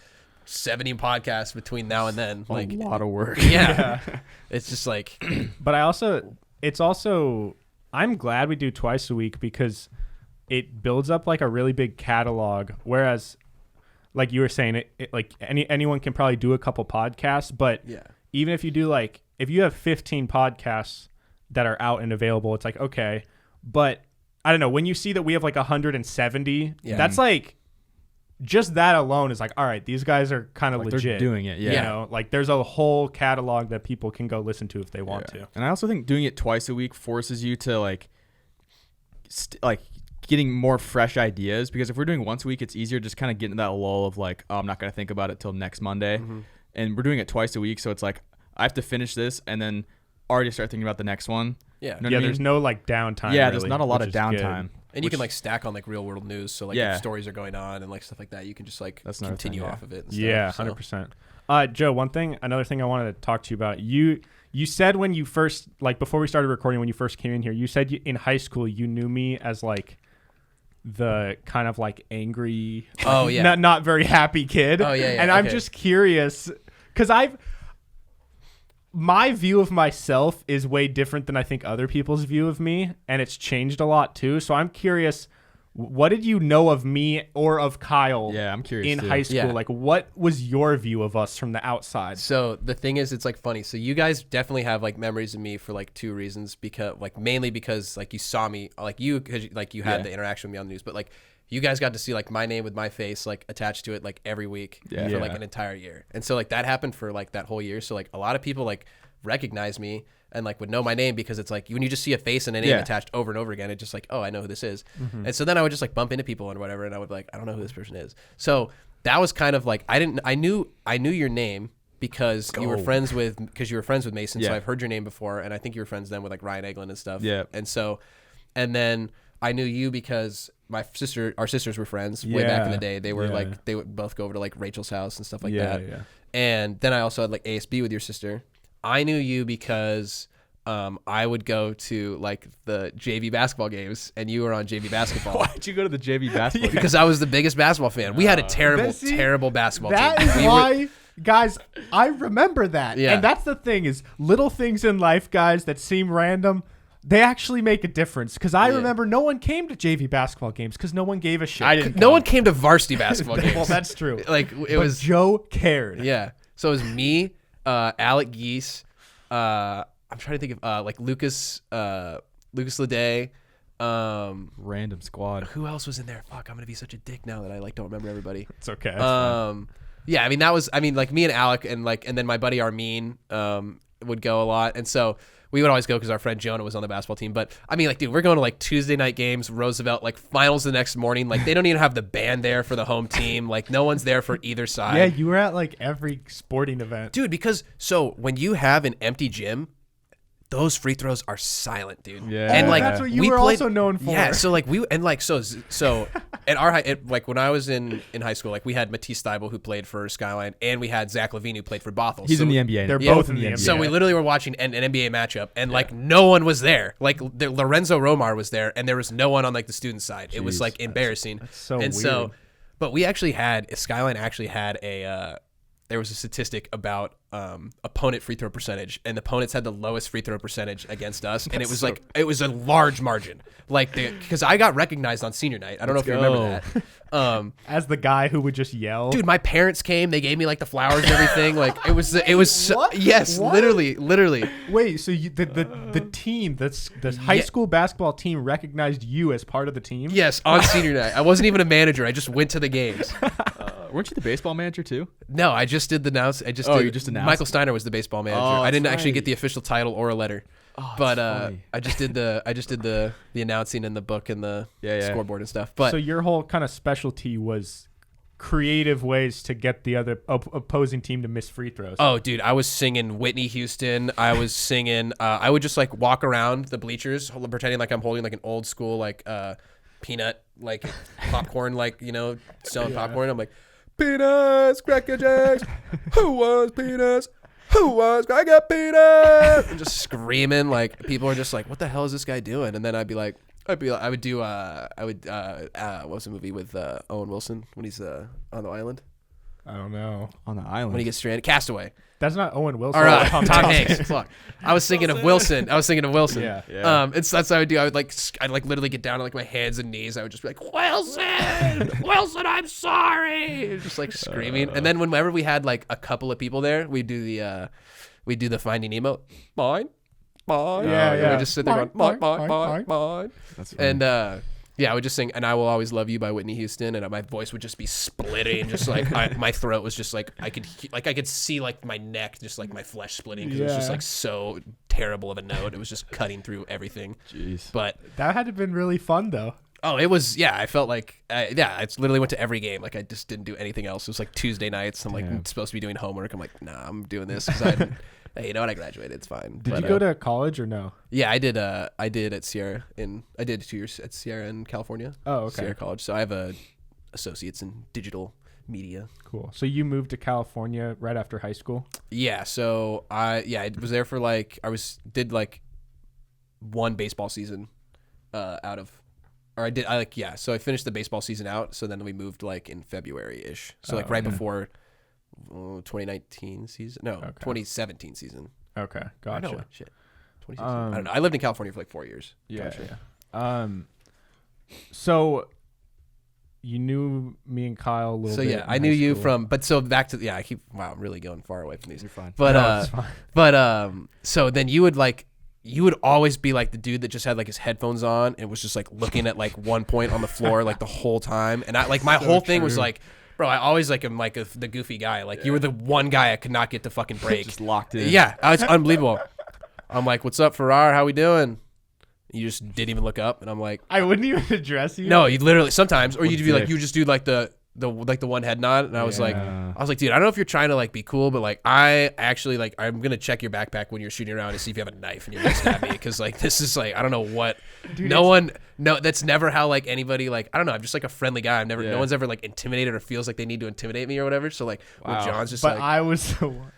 70 podcasts between now and then, like a lot of work. Yeah. It's just like. But I'm glad we do twice a week because it builds up like a really big catalog. Whereas, like you were saying, it like anyone can probably do a couple podcasts, but even if you do like. If you have 15 podcasts that are out and available, it's like, okay. But I don't know. When you see that we have like 170, that's like, just that alone is like, all right, these guys are kind of like legit. They're doing it, yeah. You know, like there's a whole catalog that people can go listen to if they want to. And I also think doing it twice a week forces you to like getting more fresh ideas, because if we're doing once a week, it's easier to just kind of get into that lull of like, oh, I'm not going to think about it till next Monday. Mm-hmm. And we're doing it twice a week. So it's like, I have to finish this and then already start thinking about the next one. Yeah. You know what I mean? There's no like downtime. Yeah, really, there's not a lot of downtime. Good. And you can like stack on like real world news. So like if stories are going on and like stuff like that, you can just like continue off of it. And stuff, 100%. Joe, another thing I wanted to talk to you about. You said when you first, like before we started recording, when you first came in here, you said in high school you knew me as like the kind of like angry, not very happy kid. Oh yeah. And I'm just curious because my view of myself is way different than I think other people's view of me, and it's changed a lot too. So I'm curious, what did you know of me or of Kyle? Yeah, I'm curious in too. high school. Yeah. Like, what was your view of us from the outside? So the thing is, it's like funny. So you guys definitely have like memories of me for like two reasons, because like mainly because like you saw me, like because like you had the interaction with me on the news, but like you guys got to see like my name with my face like attached to it like every week for like an entire year. And so like that happened for like that whole year. So like a lot of people like recognize me and like would know my name because it's like when you just see a face and a name attached over and over again, it's just like, oh, I know who this is. Mm-hmm. And so then I would just like bump into people and whatever, and I would like, I don't know who this person is. So that was kind of like I knew your name because you were friends with Mason. So I've heard your name before, and I think you were friends then with like Ryan Eglin and stuff. Yeah. And then I knew you because our sisters were friends way back in the day. They were like, they would both go over to like Rachel's house and stuff like that. Yeah. And then I also had like ASB with your sister. I knew you because I would go to like the JV basketball games, and you were on JV basketball. Why'd you go to the JV basketball games? Because I was the biggest basketball fan. We had a terrible basketball team. That is why, guys, I remember that. Yeah. And that's the thing is little things in life, guys, that seem random, they actually make a difference. Because I remember no one came to JV basketball games because no one gave a shit. No one came to varsity basketball games. Well, that's true. Like it was Joe cared. Yeah. So it was me, Alec Geese. I'm trying to think of like Lucas Leday. Random squad. Who else was in there? Fuck, I'm gonna be such a dick now that I like don't remember everybody. It's okay. Yeah, I mean like me and Alec and then my buddy Armin would go a lot, and so we would always go because our friend Jonah was on the basketball team. But I mean, like, dude, we're going to like Tuesday night games, Roosevelt, like finals the next morning. Like, they don't even have the band there for the home team. Like, no one's there for either side. Yeah, you were at like every sporting event, dude. Because so when you have an empty gym, those free throws are silent, dude. Yeah, and like that's what you were also known for. Yeah, so like so at our like when I was in high school, like we had Matisse Steibel who played for Skyline, and we had Zach Levine who played for Bothell. He's in the NBA. They're both in the NBA. So we literally were watching an NBA matchup, and like no one was there. Like Lorenzo Romar was there, and there was no one on like the student side. It was like embarrassing. That's so and weird. So, but we actually had Skyline actually had there was a statistic about opponent free throw percentage, and the opponents had the lowest free throw percentage against us, and it was like it was a large margin, like because I got recognized on senior night. I don't know if you remember that. As the guy who would just yell. Dude, my parents came. They gave me like the flowers and everything. Like it was What? yes, What? literally. Wait, so the team, the high school basketball team recognized you as part of the team? Yes, on senior night. I wasn't even a manager. I just went to the games. Weren't you the baseball manager too? No, I just did the announce. You just announced. Michael Steiner was the baseball manager. Oh, I didn't that's actually right. get the official title or a letter. Oh, But funny. I just did the announcing and the book and the Yeah. scoreboard and stuff. But So your whole kind of specialty was creative ways to get the other opposing team to miss free throws. oh, dude, I was singing Whitney Houston. I was singing. I would just like walk around the bleachers, pretending like I'm holding like an old school like peanut like popcorn, like selling popcorn. I'm like, peanuts, Cracker Jacks. Who wants peanuts? Who wants Cracker peanuts? And just screaming, like people are just like, what the hell is this guy doing? And then I would do what's the movie with Owen Wilson when he's on the island I don't know. On the island. when he gets stranded? Castaway. That's not Owen Wilson. Or Tom Tom Hanks. Hanks. Fuck. I was thinking of Wilson. Yeah. It's that's what I would do. I'd like literally get down on like my hands and knees. I would just be like, Wilson, Wilson, I'm sorry, just like screaming. And then whenever we had like a couple of people there, we do the Finding Nemo, mine. Yeah. We just sit there going, mine. That's funny. And yeah, I would just sing "And I Will Always Love You" by Whitney Houston, and my voice would just be splitting, just like my throat was just like I could see like my neck, just like my flesh splitting because it was just Yeah. like so terrible of a note. It was just cutting through everything. Jeez. But That had to have been really fun though. oh, it was I felt like I literally went to every game. Like I just didn't do anything else. It was like Tuesday nights. I'm like supposed to be doing homework. I'm like, nah, I'm doing this because hey, you know what? I graduated. It's fine. Did you go to college or no? Yeah, I did. I did at Sierra. I did 2 years at Sierra in California. Oh, okay. Sierra College. So I have a associates in digital media. Cool. So you moved to California right after high school? Yeah. So I was there for like did like one baseball season So I finished the baseball season out. So then we moved like in February ish. So like right before 2019 season. No, 2017 season. Okay, I gotcha. know, shit. 2016. I don't know. I lived in California for like 4 years. Yeah. So you knew me and Kyle a little So bit. yeah, in I knew high you school. from, but so back to I'm really going far away from these. You're fine. But No, it's fine. so then you would always be like the dude that just had like his headphones on and was just like looking at like one point on the floor like the whole time, and I like my whole thing was true. like, bro, I always like am like the goofy guy. Like you were the one guy I could not get to fucking break. Just locked in. Yeah, it's unbelievable. I'm like, what's up, Farrar? How we doing? You just didn't even look up, and I'm like, I wouldn't even address you. no, you literally sometimes, or you'd be like, dick. you just do like the one head nod, and I was like, Yeah. dude, I don't know if you're trying to like be cool, but like I actually like I'm gonna check your backpack when you're shooting around to see if you have a knife and you're gonna stab me, because like this is like I don't know what. Dude, That's never how like anybody like I don't know. I'm just like a friendly guy. No Yeah. one's ever like intimidated or feels like they need to intimidate me or whatever. So like when Wow. John's just But like. I was,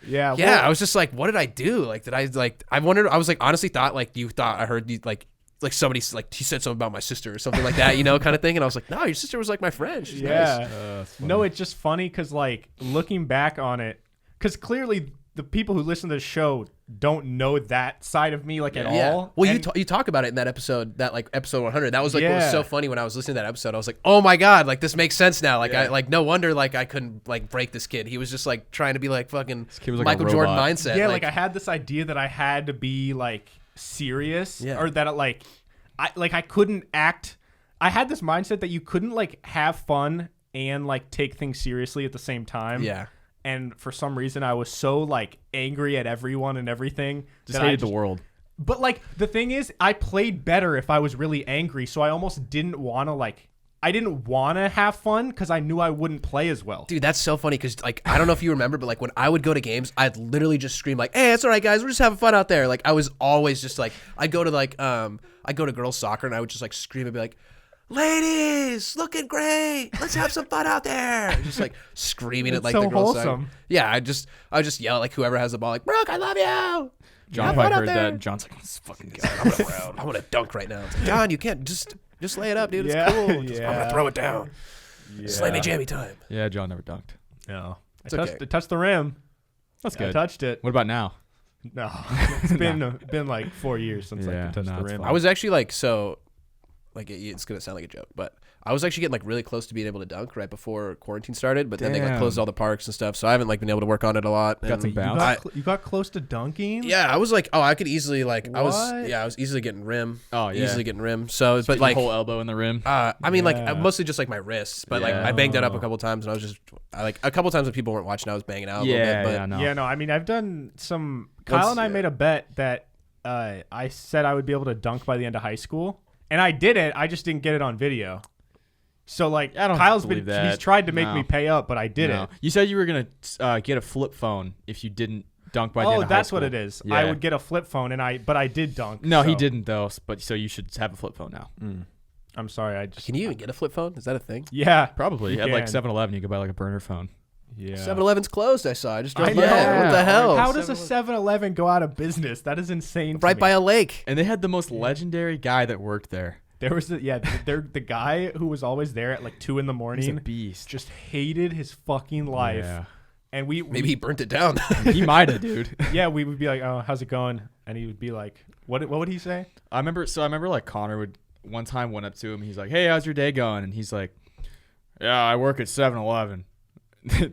yeah. Yeah, well, I was just like, what did I do? Like, did I like? I wondered. I was like, honestly, thought like you thought I heard you like somebody like he said something about my sister or something like that, kind of thing. And I was like, no, your sister was like my friend. She's yeah. nice. That's funny. No, it's just funny because like looking back on it, because clearly the people who listen to the show don't know that side of me like at all. Well, And- you talk about it in that episode, that like episode 100. That was like what was Yeah. so funny when I was listening to that episode. I was like, oh my god, like this makes sense now. Like Yeah. I like no wonder like I couldn't like break this kid. He was just like trying to be like fucking kid was like Michael a Jordan robot. mindset. yeah, like I had this idea that I had to be like serious, Yeah. or that I couldn't act. I had this mindset that you couldn't like have fun and like take things seriously at the same time. yeah. And for some reason, I was so like angry at everyone and everything. Just that I hated the world. But like the thing is, I played better if I was really angry. So I almost didn't want to I didn't want to have fun because I knew I wouldn't play as well. Dude, that's so funny because, like, I don't know if you remember, but, like, when I would go to games, I'd literally just scream, like, hey, it's all right, guys. We're just having fun out there. Like, I was always just, like, I'd go to girls' soccer, and I would just, like, scream and be like, ladies, looking great. Let's have some fun out there. Just, like, screaming at, It's like, so the girls' wholesome. soccer. Yeah, I just yell at, like, whoever has the ball, like, Brooke, I love you. John Have probably fun out heard there. that. John's like, this fucking guy. I want to dunk right now. It's like, John, you can't just lay it up, dude. It's Yeah, cool. I'm yeah. gonna throw it down. Slammy jammy time. Yeah, John never dunked. No. I touched the rim. That's good. I touched it. What about now? No, it's been like 4 years since I could touch the rim. I was actually like, it's gonna sound like a joke, but I was actually getting like really close to being able to dunk right before quarantine started, but then they closed all the parks and stuff, so I haven't like been able to work on it a lot. Got some bounce. You got close to dunking? Yeah, I was like, I could easily like, What? I was easily getting rim. Oh yeah, easily getting rim. So, but like whole elbow in the rim. I mean, like mostly just like my wrists, but like I banged that up a couple times, and I was just like a couple times when people weren't watching, I was banging out a little bit. But no. I mean, I've done some. Kyle and I made a bet that I said I would be able to dunk by the end of high school, and I did it. I just didn't get it on video. So like, he's tried to make me pay up, but I didn't. You said you were gonna get a flip phone if you didn't dunk by the end of high school. Oh, that's what it is. Yeah. I would get a flip phone, but I did dunk. No, he didn't though. But so you should have a flip phone now. I'm sorry. Can you even get a flip phone? Is that a thing? Yeah, probably. At like 7-Eleven, you could buy like a burner phone. Yeah. 7-Eleven's closed. I saw. I just drove by. Yeah. What the hell? How does a 7-Eleven go out of business? That is insane. Right by a lake. And they had the most legendary guy that worked there. There was the guy who was always there at like 2 a.m. He's a beast. Just hated his fucking life. Yeah. And maybe he burnt it down. He might have, dude. Yeah, we would be like, "Oh, how's it going?" And he would be like, "What would he say?" I remember like Connor would one time went up to him. He's like, "Hey, how's your day going?" And he's like, "Yeah, I work at 7-Eleven."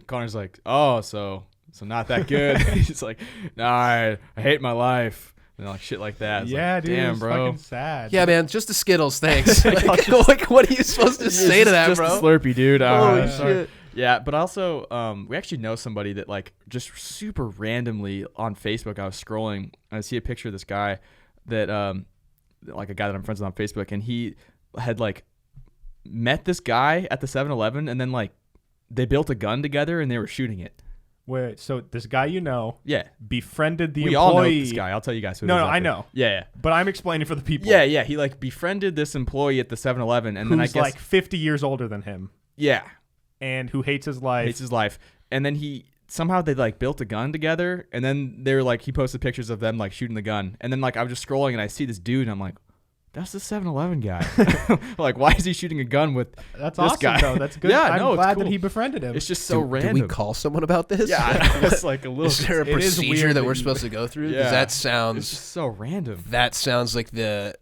Connor's like, "Oh, so not that good." He's like, "Nah, I hate my life." And like shit like that. It's like, dude. Damn, bro. Fucking sad. Yeah, man. Just the Skittles, thanks. like, what are you supposed to say to that, bro? Just a Slurpee, dude. Holy shit. Yeah, but also, we actually know somebody that like just super randomly on Facebook. I was scrolling and I see a picture of this guy that, like a guy that I'm friends with on Facebook, and he had like met this guy at the 7-Eleven, and then like they built a gun together and they were shooting it. Wait, so this guy befriended the employee. We all know this guy. I'll tell you guys who it is. No, I know. Yeah. But I'm explaining for the people. Yeah. He like befriended this employee at the 7-Eleven, and then I guess like 50 years older than him. Yeah. And who hates his life. And then somehow they like built a gun together, and then they were like, he posted pictures of them like shooting the gun, and then like I was just scrolling and I see this dude and I'm like, that's the 7-Eleven guy. Like, why is he shooting a gun with That's this awesome, guy? though. That's good. I'm glad that he befriended him. It's just so random. Do we call someone about this? Yeah, it's like a little. Is there a procedure that we're supposed to go through? Yeah. That sounds. It's just so random. That sounds like the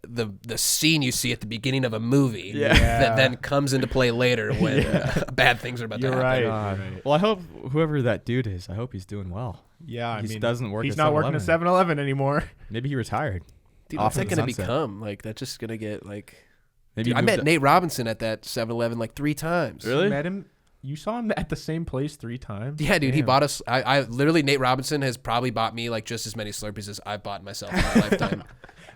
scene you see at the beginning of a movie. Yeah. That then comes into play later when bad things are about to happen. You're right. Well, I hope whoever that dude is, I hope he's doing well. Yeah, he doesn't work. He's not working at 7-Eleven anymore. Maybe he retired. Dude, what's that going to become? Like, that's just going to get, like... Maybe dude, I met Nate Robinson at that 7-Eleven, like, 3 times. Really? You met him? You saw him at the same place 3 times? Yeah, dude. Damn. He bought us... I literally, Nate Robinson has probably bought me, like, just as many Slurpees as I've bought myself in my lifetime.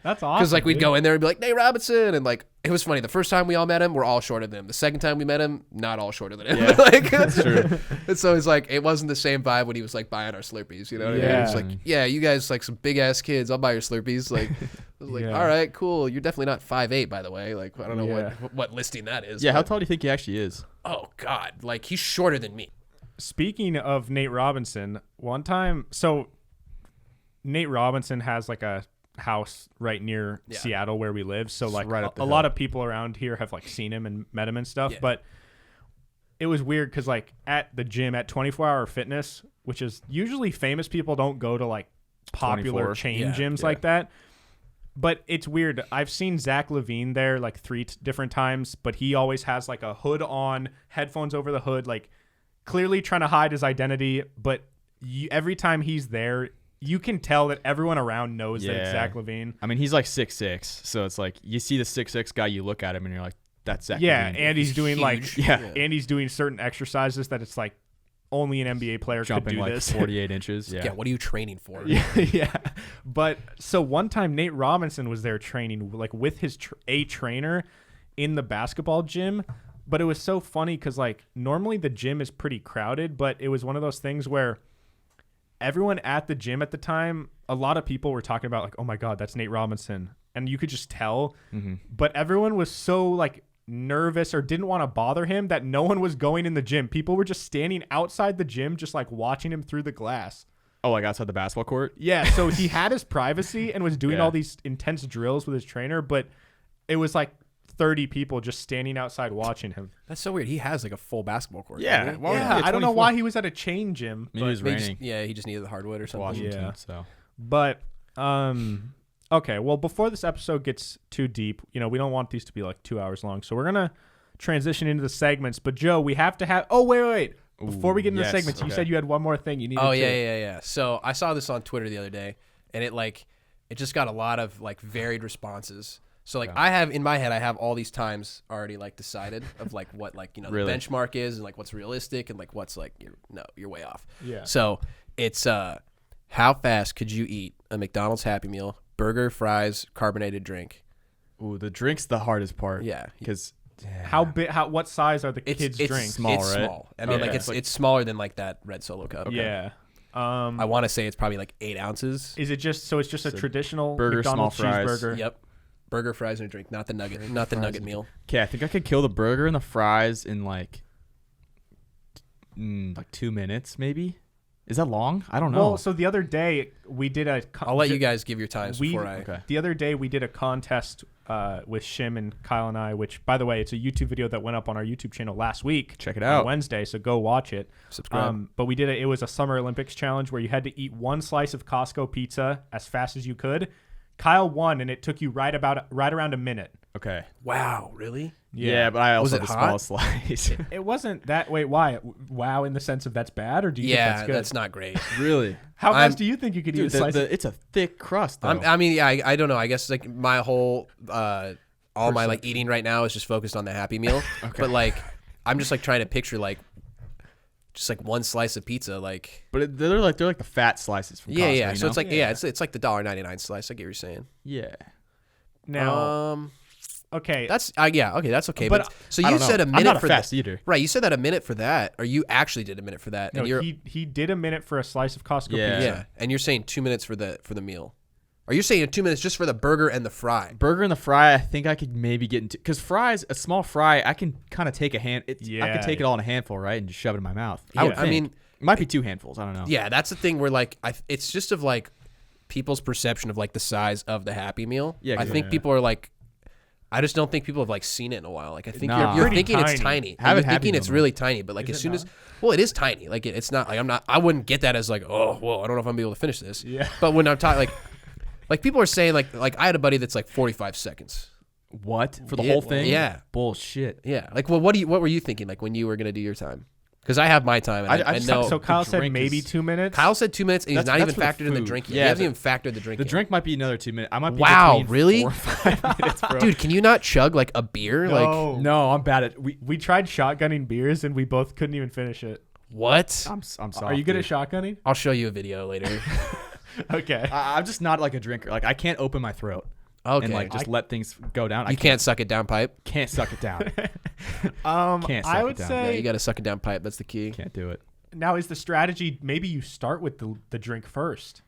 That's awesome. Because, like, we'd go in there and be like, Nate Robinson. And, like, it was funny. The first time we all met him, we're all shorter than him. The second time we met him, not all shorter than him. Yeah, like, that's true. And so it's like, it wasn't the same vibe when he was, like, buying our Slurpees. You know what I mean? It's like, yeah, you guys, like, some big-ass kids. I'll buy your Slurpees. Like, I was like, all right, cool. You're definitely not 5'8", by the way. Like, I don't know what listing that is. Yeah, how tall do you think he actually is? Oh, God. Like, he's shorter than me. Speaking of Nate Robinson, one time, so Nate Robinson has, like, a house right near Seattle where we live, so like a lot of people around here have like seen him and met him and stuff. But it was weird because like at the gym at 24 Hour Fitness, which is usually famous people don't go to like popular chain gyms like that, but it's weird. I've seen Zach Levine there like 3 different times, but he always has like a hood on, headphones over the hood, like clearly trying to hide his identity. But every time he's there, you can tell that everyone around knows that it's Zach Levine. I mean, he's like 6'6", so it's like you see the 6'6" guy, you look at him and you're like, that's Zach Levine. And he's doing huge. And he's doing certain exercises that it's like only an NBA player jumping could do like this. 48 inches. Yeah, what are you training for? Yeah. But so one time Nate Robinson was there training like with his a trainer in the basketball gym. But it was so funny because like normally the gym is pretty crowded, but it was one of those things where everyone at the gym at the time, a lot of people were talking about like, oh my God, that's Nate Robinson. And you could just tell. Mm-hmm. But everyone was so like nervous or didn't want to bother him that no one was going in the gym. People were just standing outside the gym, just like watching him through the glass. Oh, like outside the basketball court? Yeah. So he had his privacy and was doing all these intense drills with his trainer. But it was like 30 people just standing outside watching him. That's so weird. He has like a full basketball court. Yeah. Well, Yeah, I don't know why he was at a chain gym. Maybe it was raining. He just needed the hardwood or something. Washington, Yeah. so. But okay, well, before this episode gets too deep, we don't want these to be like 2 hours long, so we're gonna transition into the segments. But Joe, we have to have. Oh, wait. Before we get into the segments, you said you had one more thing you needed. Oh yeah. So I saw this on Twitter the other day, and it just got a lot of like varied responses. So like I have in my head, I have all these times already like decided of like what like the benchmark is and like what's realistic and like what's like you're way off. Yeah. So it's how fast could you eat a McDonald's Happy Meal, burger, fries, carbonated drink? Ooh, the drink's the hardest part. Yeah. Because what size are the kids' drinks? Small, it's right? small. I mean, it's smaller than like that red Solo cup. Okay. Yeah. I want to say it's probably like 8 ounces. Is it just it's just a traditional burger, McDonald's small fries. cheeseburger? Yep. Burger, fries, and a drink, not the nugget meal. Okay, I think I could kill the burger and the fries in like 2 minutes, maybe. Is that long? I don't know. Well, so the other day we did a. I'll let you guys give your times before I. Okay. The other day we did a contest with Shim and Kyle and I, which, by the way, it's a YouTube video that went up on our YouTube channel last week. Check it out. On Wednesday, so go watch it. Subscribe. But we did it was a Summer Olympics challenge where you had to eat one slice of Costco pizza as fast as you could. Kyle won, and it took you right around a minute. Okay. Wow, really? Yeah, but I also Was it had the hot? smallest slice. It wasn't that. Wait, why? Wow, in the sense of that's bad, or do you think that's good? That's not great. Really? How fast do you think you could eat a slice? It's a thick crust, though. I mean, yeah, I don't know. I guess like my whole all my like eating right now is just focused on the Happy Meal. Okay. But like, I'm just like trying to picture like. Just like one slice of pizza, like. But they're like the fat slices from Costco. Yeah. So it's like it's like the $1.99 slice. I get what you're saying. Yeah. Now, okay, that's that's okay. But so I you don't said know. a minute I'm not a for fast eater. Right? You said that a minute for that, or you actually did a minute for that? no, And he did a minute for a slice of Costco Yeah. pizza. yeah, and you're saying 2 minutes for the meal. Are you saying 2 minutes just for the burger and the fry? Burger and the fry, I think I could maybe get into, because fries, a small fry, I can kind of take I could take it all in a handful, right, and just shove it in my mouth. Yeah. I mean, it might be 2 handfuls. I don't know. Yeah, that's the thing where like it's just of like people's perception of like the size of the Happy Meal. Yeah, I think people are like. I just don't think people have like seen it in a while. Like I think Nah. you're Pretty thinking it's tiny. tiny. Have You're it Happy thinking it's Meal, really tiny, but like as soon as it is tiny. Like it's not like I wouldn't get that as like, oh, well, I don't know if I'm gonna be able to finish this. Yeah. But when I'm talking like people are saying like I had a buddy that's like 45 seconds. What? For the Yeah, whole thing? yeah. Bullshit. Yeah. Like well, what were you thinking like when you were gonna do your time? Because I have my time. And I know. So Kyle said drink maybe is- 2 minutes. Kyle said 2 minutes, and he's not even that's for the factored in the food. drink yet. Yeah, He hasn't the- even factored the drink The yet. drink might be another 2 minutes. I might be Wow, between really? 4 or 5 minutes, bro. Dude, can you not chug like a beer? No. Like No, I'm bad at. we tried shotgunning beers and we both couldn't even finish it. what? I'm soft, Are you good dude. at shotgunning? I'll show you a video later. Okay. I'm just not like a drinker. Like I can't open my throat Okay. and like just let things go down. I you can't suck it down pipe. can't suck it down. Can't suck I it would down. Yeah, say you got to suck it down pipe. That's the key. Can't do it. now is the strategy maybe you start with the drink first.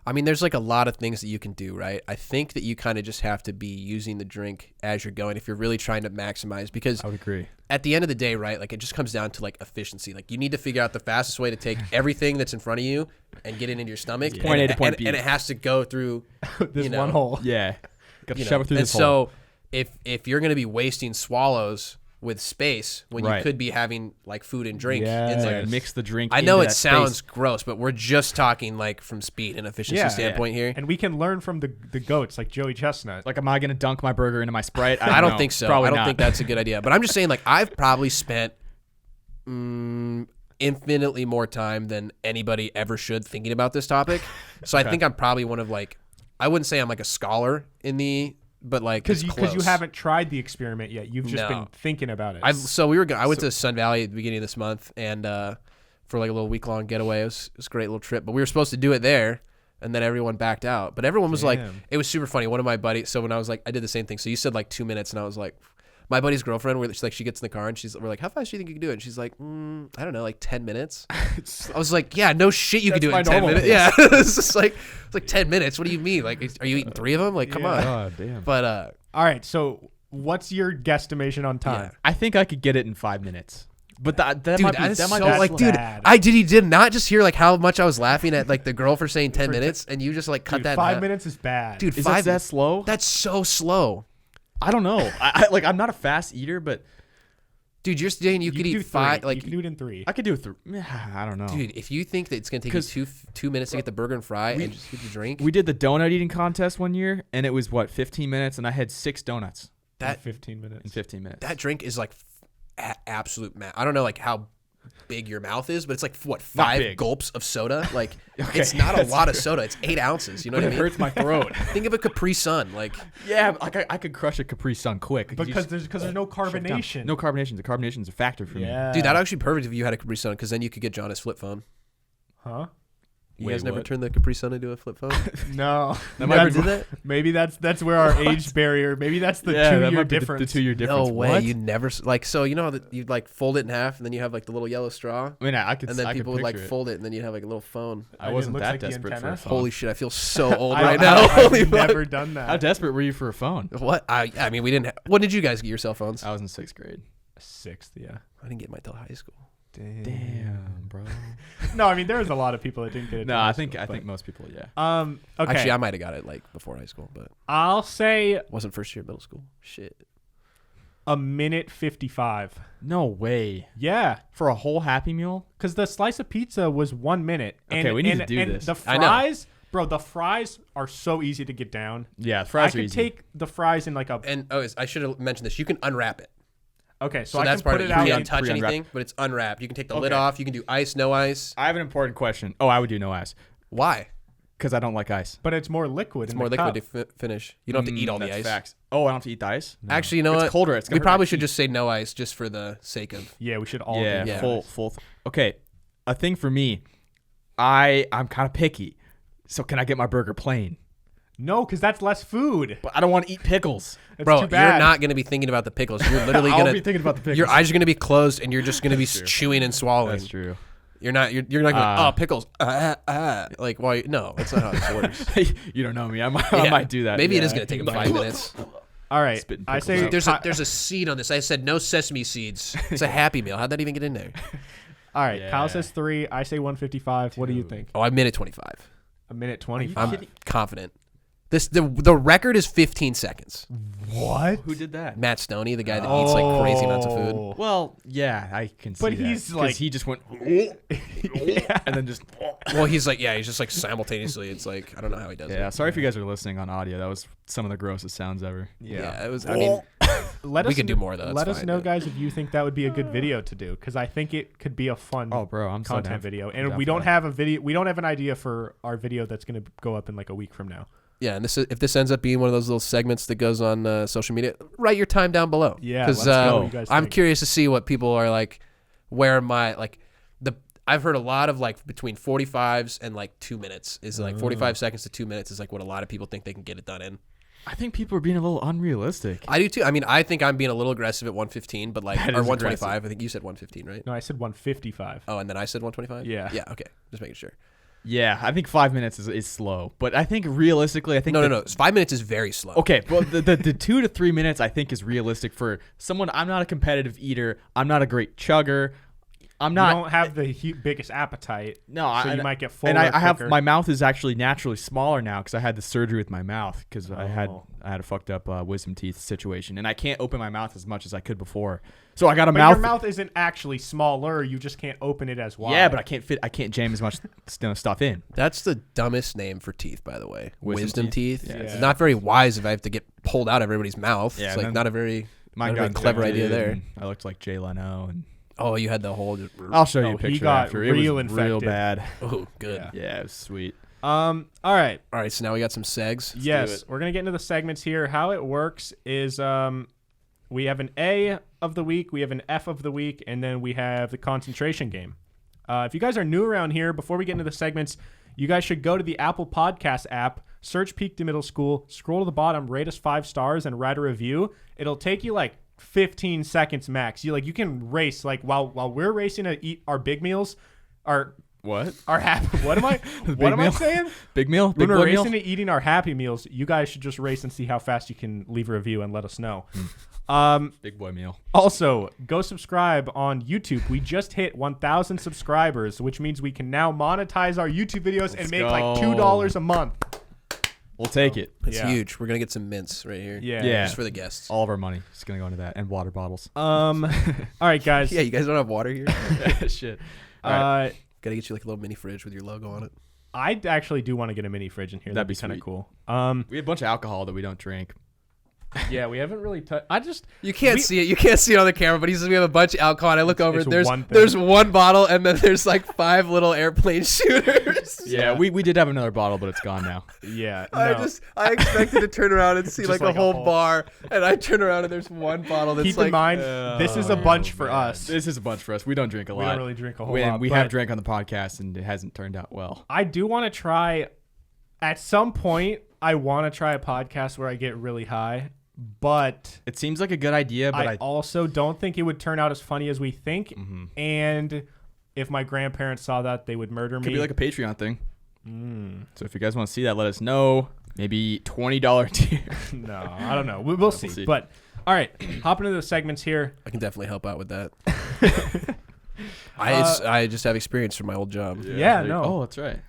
I mean, there's like a lot of things that you can do, right? I think that you kind of just have to be using the drink as you're going if you're really trying to maximize, because I would agree. at the end of the day, right, like it just comes down to like efficiency. Like you need to figure out the fastest way to take everything that's in front of you and get it into your stomach. Point A to point and, B. And it has to go through This one hole. Yeah. Got to you know. shove it through And this hole. so if you're going to be wasting swallows with space when you Right. could be having like food and drink Yes. in there. Like mix the drink. I know into it that sounds space. gross, but we're just talking like from speed and efficiency standpoint here. And we can learn from the goats like Joey Chestnut. Like, am I gonna dunk my burger into my Sprite? I don't know. think so. Probably I don't not. think that's a good idea. But I'm just saying, like, I've probably spent infinitely more time than anybody ever should thinking about this topic. So I think I'm probably one of like, I wouldn't say I'm like a scholar in the, but like Because you close. haven't tried the experiment yet. You've just No. been thinking about it. I went to Sun Valley at the beginning of this month and for like a little week-long getaway. It was a great little trip. But we were supposed to do it there, and then everyone backed out. But everyone was like, it was super funny. One of my buddies, so when I was like, I did the same thing. So you said like 2 minutes, and I was like, my buddy's girlfriend, she gets in the car, and we're like, how fast do you think you can do it? And she's like, I don't know, like 10 minutes. I was like, yeah, no shit, you can do it in 10 minutes. pace. Yeah, it's like 10 minutes. What do you mean? Like, are you eating 3 of them? Like, come on. God damn. But All right, so what's your guesstimation on time? I think I could get it in 5 minutes. But that dude, might be that is that so might be like, dude, bad. did not just hear like how much I was laughing at like the girl for saying 10 minutes, and you just like cut Dude, that. 5 in half. minutes is bad. Dude, Is 5 that slow? That's so slow. I don't know. I'm not a fast eater, but dude, you're saying you could eat 5. Like you can do it in 3. I could do it. I don't know, dude. If you think that it's gonna take you 2 minutes to get the burger and fry and just get the drink, we did the donut eating contest one year, and it was 15 minutes, and I had 6 donuts. In 15 minutes. In 15 minutes. That drink is like absolute. I don't know like how big your mouth is, but it's like 5 gulps of soda. Like Okay, it's not a lot of soda. It's 8 ounces. You know what I mean? It hurts my throat. Think of a Capri Sun. Like yeah, like I could crush a Capri Sun quick. Because there's no carbonation. No carbonation. The carbonation's a factor for me. dude, that'd actually be perfect if you had a Capri Sun, because then you could get John his flip phone. Huh? You guys never turned the Capri Sun into a flip phone? No. You never did that? Maybe that's where our age barrier. Maybe that's the 2-year difference. The 2-year difference. No way. What? You never like. So you know that you like fold it in half, and then you have like the little yellow straw. I mean, I could. And then I people could would like picture it. fold it, and then you'd have like a little phone. I wasn't looks that like the desperate for antenna. a phone. Holy shit! I feel so old right now. I've never done that. How desperate were you for a phone? What? I mean, we didn't. When did you guys get your cell phones? I was in 6th grade. 6th, yeah. I didn't get mine till high school. Damn, bro. No, I mean there was a lot of people that didn't get it. No, I think most people, yeah. Okay. Actually, I might have got it like before high school, but I'll say wasn't first year of middle school. Shit. 1:55. No way. Yeah, For a whole Happy Meal? because the slice of pizza was 1 minute. Okay, we need to do this. The I know. fries, bro, the fries are so easy to get down. Yeah, the fries I are could easy. take the fries in like a. And I should have mentioned this. You can unwrap it. Okay, So I that's can part put of it it. You out. can't in- touch pre-unwrapped. anything, but it's unwrapped. You can take the lid Okay. off. You can do ice, no ice. I have an important question. Oh, I would do no ice. Why? Because I don't like ice. But it's more liquid. It's in more the liquid cup. to finish. You don't have to eat all the That's ice. Facts. Oh, I don't have to eat the ice? No. Actually, you know It's what? colder. It's gonna We hurt probably my should teeth. just say no ice just for the sake of. Yeah, we should all. Yeah, do that. full. Okay, a thing for me, I'm kind of picky. So can I get my burger plain? No, because that's less food. But I don't want to eat pickles. That's Bro, too bad. you're not going to be thinking about the pickles. You're literally I'll going be thinking about the pickles. Your eyes are going to be closed, and you're just going to be chewing and swallowing. That's true. You're not going, oh, pickles. Like, why? No, that's not how this works. You don't know me. I might do that. Maybe it Yeah. is going to take him 5 minutes. All right, Spitting I pickles say out. There's a seed on this. I said no sesame seeds. It's a Happy Meal. How'd that even get in there? All right, Yeah. Kyle says 3. I say 1:55. What do you think? Oh, I made it 25. 1:25. I'm confident. The record is 15 seconds. What? Who did that? Matt Stoney, the guy that eats like crazy amounts of food. Well, yeah, I can see But that. he's 'Cause like- he just went Yeah. and then just Well, he's just like simultaneously. It's like I don't know how he does yeah. it. Sorry if you guys are listening on audio. That was some of the grossest sounds ever. Yeah, it was. I mean, Let we us could do more though. Let That's us fine, know, but- guys, if you think that would be a good video to do, because I think it could be a fun Oh, bro, I'm so down content for- video, I'm and down we for don't that. have a video. We don't have an idea for our video that's going to go up in like a week from now. Yeah, and if this ends up being one of those little segments that goes on social media, write your time down below. Yeah, because let us know what you guys I'm think. curious to see what people are like. Where my like the I've heard a lot of like between 45s and like 2 minutes is like 45 seconds to 2 minutes is like what a lot of people think they can get it done in. I think people are being a little unrealistic. I do too. I mean, I think I'm being a little aggressive at 115, but like That or is 125. aggressive. I think you said 115, right? No, I said 1:55. Oh, and then I said 125. Yeah. Yeah. Okay. Just making sure. Yeah, I think 5 minutes is slow, but I think realistically, I think No. 5 minutes is very slow. Okay, well, the 2 to 3 minutes I think is realistic for someone. I'm not a competitive eater. I'm not a great chugger. I'm You not. don't have the biggest appetite. No, so you might get full. And I have my mouth is actually naturally smaller now because I had the surgery with my mouth because I had a fucked up wisdom teeth situation, and I can't open my mouth as much as I could before. So I got a But mouth. your mouth isn't actually smaller. You just can't open it as wide. Yeah, but I can't jam as much stuff in. That's the dumbest name for teeth, by the way. Wisdom teeth. Yeah. It's not very wise if I have to get pulled out of everybody's mouth. Yeah, it's and like then not a very Mine got clever idea infected, there. and I looked like Jay Leno, and Oh, you had the whole. I'll show you No, a he picture got after. real it was real infected. bad. Oh, good. Yeah. Yeah, it was sweet. All right. All right, so now we got some segs. Yes, we're gonna get into the segments here. How it works is we have an A of the week, we have an F of the week, and then we have the concentration game. If you guys are new around here, before we get into the segments, you guys should go to the Apple Podcast app, search Peak to Middle School, scroll to the bottom, rate us 5 stars, and write a review. It'll take you like 15 seconds max. You can race like while we're racing to eat our big meals, our happy. What am I? What am I meal? saying? Big meal? When Big we're boy meal? racing to eating our happy meals, you guys should just race and see how fast you can leave a review and let us know. Big boy meal. Also, go subscribe on YouTube. We just hit 1,000 subscribers, which means we can now monetize our YouTube videos and make like go. $2 a month. We'll take it. It's huge. We're gonna get some mints right here. Yeah. Just for the guests. All of our money is gonna go into that and water bottles. All right, guys. Yeah, you guys don't have water here? Shit. Right. Gotta get you like a little mini fridge with your logo on it. I actually do want to get a mini fridge in here. That'd be kind of cool. We have a bunch of alcohol that we don't drink. Yeah, we haven't really touched. You can't see it. You can't see it on the camera, but he says we have a bunch of alcohol. And I look over. There's one bottle, and then there's like 5 little airplane shooters. Yeah, we did have another bottle, but it's gone now. Yeah. No. I expected to turn around and see like a whole bar, and I turn around and there's one bottle that's Keep in mind, this is a bunch for us. This is a bunch for us. We don't drink a lot. We don't really drink a whole lot. We have drank on the podcast, and it hasn't turned out well. I do want to try. At some point, I want to try a podcast where I get really high. But it seems like a good idea, but I also don't think it would turn out as funny as we think. Mm-hmm. And if my grandparents saw that, they would murder me. Could be like a Patreon thing. So if you guys want to see that, let us know. Maybe $20 tier. No, I don't know. We'll see. But all right, hop into the segments here. I can definitely help out with that. I just have experience from my old job. Yeah, no. Oh, that's right.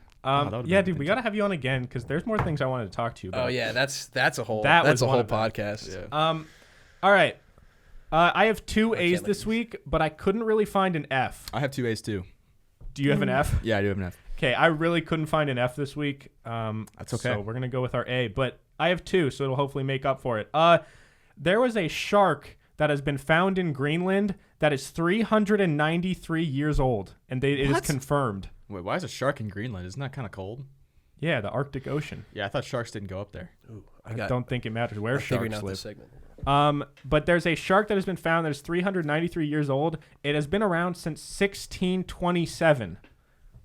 Yeah, dude, we gotta have you on again because there's more things I wanted to talk to you about. Oh yeah, that's a whole podcast. Yeah. All right. I have 2 A's this week, but I couldn't really find an F. I have 2 A's too. Do you have an F? Yeah, I do have an F. Okay, I really couldn't find an F this week. That's okay. So we're gonna go with our A, but I have 2, so it'll hopefully make up for it. There was a shark that has been found in Greenland that is 393 years old, and it is confirmed. Wait, why is a shark in Greenland? Isn't that kind of cold? Yeah, the Arctic Ocean. Yeah, I thought sharks didn't go up there. Ooh, I don't think it matters where sharks live. But there's a shark that has been found that is 393 years old. It has been around since 1627.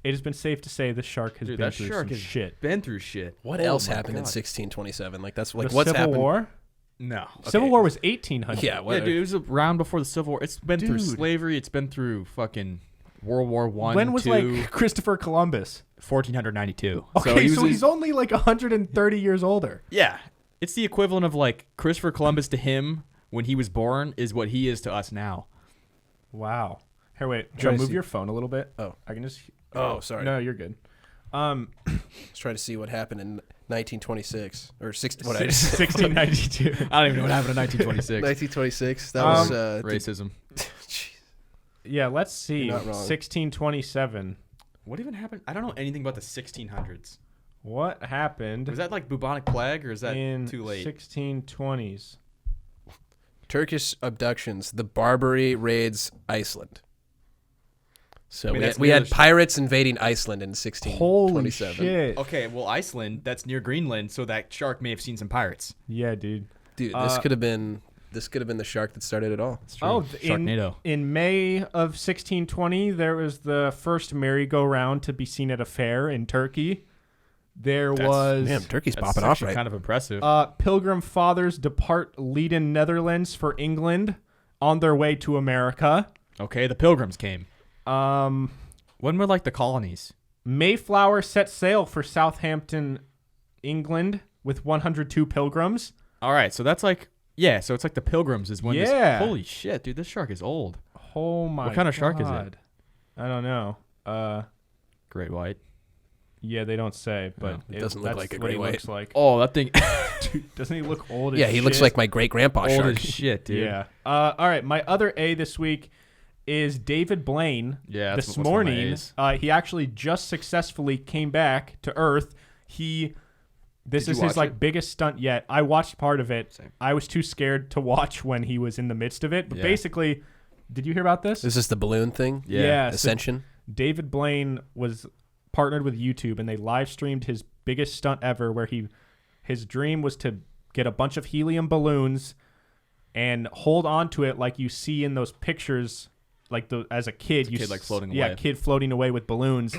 It has been safe to say this shark has been through some shit. Been through shit. What else happened in 1627? Like that's like the what's Civil happened? War? No. Civil War was 1800. Yeah, dude, it was around before the Civil War. It's been through slavery. It's been through fucking World War I. When was like Christopher Columbus? 1492. Okay, so he's only like 130 years older. Yeah. It's the equivalent of like Christopher Columbus to him when he was born is what he is to us now. Wow. Here, wait. Joe, move your phone a little bit. Oh. I can just... Oh, sorry. No, you're good. Let's try to see what happened in 1926 or 1692. I don't even know what happened in 1926. 1926. That was racism. Yeah, let's see. You're not wrong. 1627. What even happened? I don't know anything about the 1600s. What happened? Was that like bubonic plague or is that in too late? 1620s. Turkish abductions. The Barbary raids Iceland. So I mean, we had pirates invading Iceland in 1627. Holy shit. Okay, well, Iceland, that's near Greenland, so that shark may have seen some pirates. Yeah, dude. Dude, this could have been the shark that started it all. That's true. Oh, Sharknado. In May of 1620, there was the first merry-go-round to be seen at a fair in Turkey. Damn, Turkey's popping off, right? Kind of impressive. Pilgrim fathers depart Leiden, Netherlands for England on their way to America. Okay, the Pilgrims came. When were like the colonies? Mayflower set sail for Southampton, England with 102 pilgrims. All right, so that's like, so it's like the Pilgrims is when this. Holy shit, dude, this shark is old. Oh my god. What kind of shark is it? I don't know. Great white. Yeah, they don't say, but it doesn't look like a great white. Looks like. Oh, that thing. Dude, doesn't he look old as shit? shit? Yeah, he looks like my great-grandpa old shark. Old as shit, dude. Yeah. All right, my other A this week is David Blaine. Yeah, this morning, he actually just successfully came back to Earth. This is his biggest stunt yet. I watched part of it. Same. I was too scared to watch when he was in the midst of it. But basically, did you hear about this? Is this the balloon thing? Yeah. Ascension. So David Blaine was partnered with YouTube, and they live streamed his biggest stunt ever, where his dream was to get a bunch of helium balloons and hold on to it like you see in those pictures. Like as a kid, floating away. Yeah, kid floating away with balloons.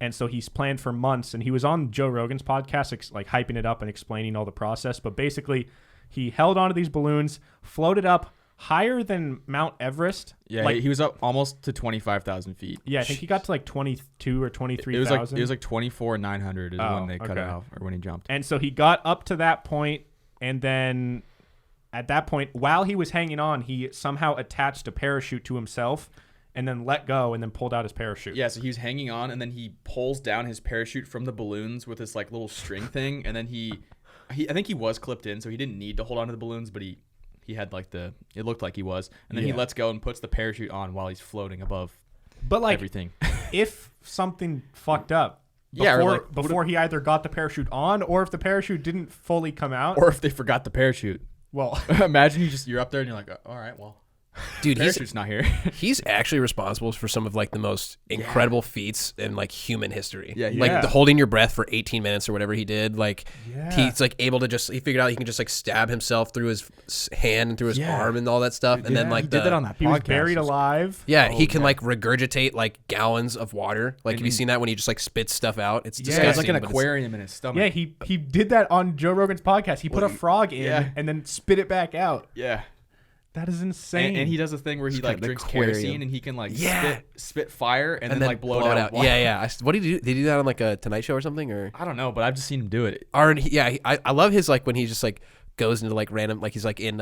And so he's planned for months, and he was on Joe Rogan's podcast, like hyping it up and explaining all the process. But basically, he held onto these balloons, floated up higher than Mount Everest. Yeah, he was up almost to 25,000 feet. Yeah, I think he got to like 22 or 23,000. It was like 24,900 is when they cut it off, or when he jumped. And so he got up to that point, and then at that point, while he was hanging on, he somehow attached a parachute to himself and then let go and then pulled out his parachute. Yeah, so he was hanging on, and then he pulls down his parachute from the balloons with this like little string thing, and then he I think he was clipped in, so he didn't need to hold onto the balloons, but he had like it looked like he was, and then he lets go and puts the parachute on while he's floating above everything. If something fucked up before he either got the parachute on, or if the parachute didn't fully come out, or if they forgot the parachute. Well, imagine you're up there and you're like, all right, well, dude, parachute's not here. He's actually responsible for some of like the most incredible feats in like human history. Yeah, like the holding your breath for 18 minutes or whatever he did. Like he's like able to he figured out he can just like stab himself through his hand and through his arm and all that stuff. And then like he did that on that podcast. He was buried alive. Yeah, he can like regurgitate like gallons of water. Like, have you seen that when he just like spits stuff out? It's disgusting. It's like an aquarium in his stomach. Yeah, he did that on Joe Rogan's podcast. He put a frog in and then spit it back out. Yeah. That is insane. And he does a thing where he like drinks kerosene and he can like spit fire and then like blow it out. Yeah. What did he do? Did he do that on like a Tonight Show or something? Or I don't know, but I've just seen him do it. I love his like when he just like goes into like random, like he's like in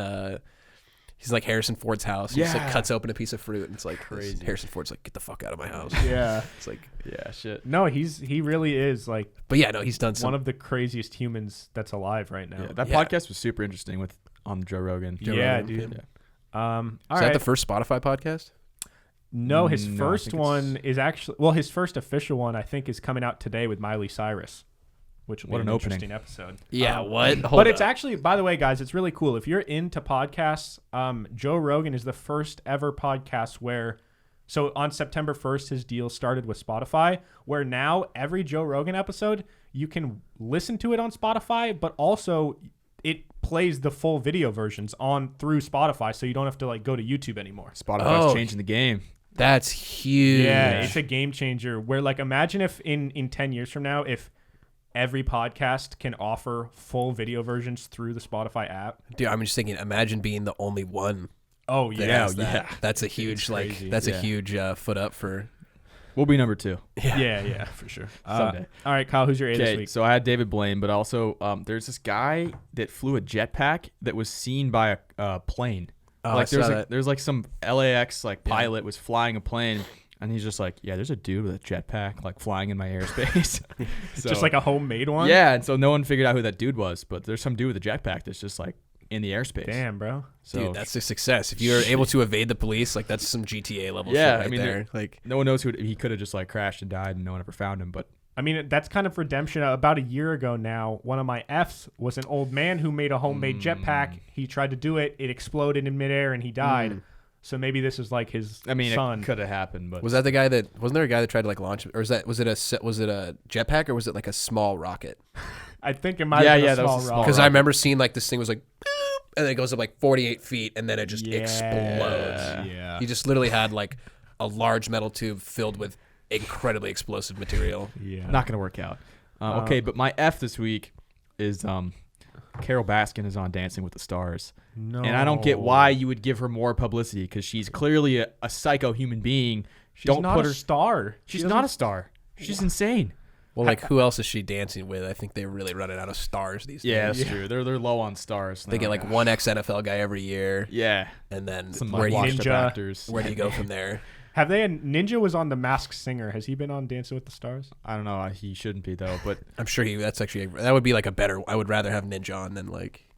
he's like Harrison Ford's house. He just like cuts open a piece of fruit and it's like crazy. Harrison Ford's like, get the fuck out of my house. Yeah. It's like, shit. No, he really is like. But yeah, no, he's done one of the craziest humans that's alive right now. Yeah, that podcast was super interesting on Joe Rogan. Dude. Is All that the first Spotify podcast? No, his first one is actually his first official one I think is coming out today with Miley Cyrus, which will be an interesting episode. Yeah, It's actually, by the way, guys, it's really cool. If you're into podcasts, Joe Rogan is the first ever podcast where, so on September 1st, his deal started with Spotify, where now every Joe Rogan episode, you can listen to it on Spotify, but also it plays the full video versions through Spotify, so you don't have to like go to YouTube anymore. Spotify's changing the game. That's huge. Yeah, it's a game changer where like imagine if in 10 years from now, if every podcast can offer full video versions through the Spotify app. Dude, I'm just thinking, imagine being the only one. Oh yeah, That's a huge a huge foot up for. We'll be number 2. Yeah, for sure. Someday. All right, Kyle, who's your A this week? So I had David Blaine, but also there's this guy that flew a jetpack that was seen by a plane. Like there's like some LAX like pilot was flying a plane, and he's just like, there's a dude with a jetpack like flying in my airspace. So, just like a homemade one? Yeah, and so no one figured out who that dude was, but there's some dude with a jetpack that's just like in the airspace. Damn, bro. So, dude, that's a success. If you're able to evade the police, like that's some GTA level shit there. Like no one knows who he could have just like crashed and died and no one ever found him, but I mean, that's kind of redemption. About a year ago now, one of my Fs was an old man who made a homemade jetpack. He tried to do it. It exploded in midair and he died. So maybe this is like his son. It could have happened, but wasn't there a guy that tried to like launch it, or was it a jetpack, or was it like a small rocket? I think it might have been a small rocket. Because I remember seeing like this thing was like, boop, and then it goes up like 48 feet, and then it just explodes. Yeah. He just literally had like a large metal tube filled with incredibly explosive material. Yeah, not gonna work out. Okay, but my F this week is Carol Baskin is on Dancing with the Stars. No. And I don't get why you would give her more publicity, because she's clearly a psycho human being. She's not a star. She's not a star. She's insane. Well, like, who else is she dancing with? I think they're really running out of stars these days. Yeah, that's true. They're low on stars. They get like one ex-NFL guy every year. Yeah. And then some where do you go from there? Have they? Ninja was on The Masked Singer. Has he been on Dancing with the Stars? I don't know. He shouldn't be though. But I'm sure that would be like a better. I would rather have Ninja on than like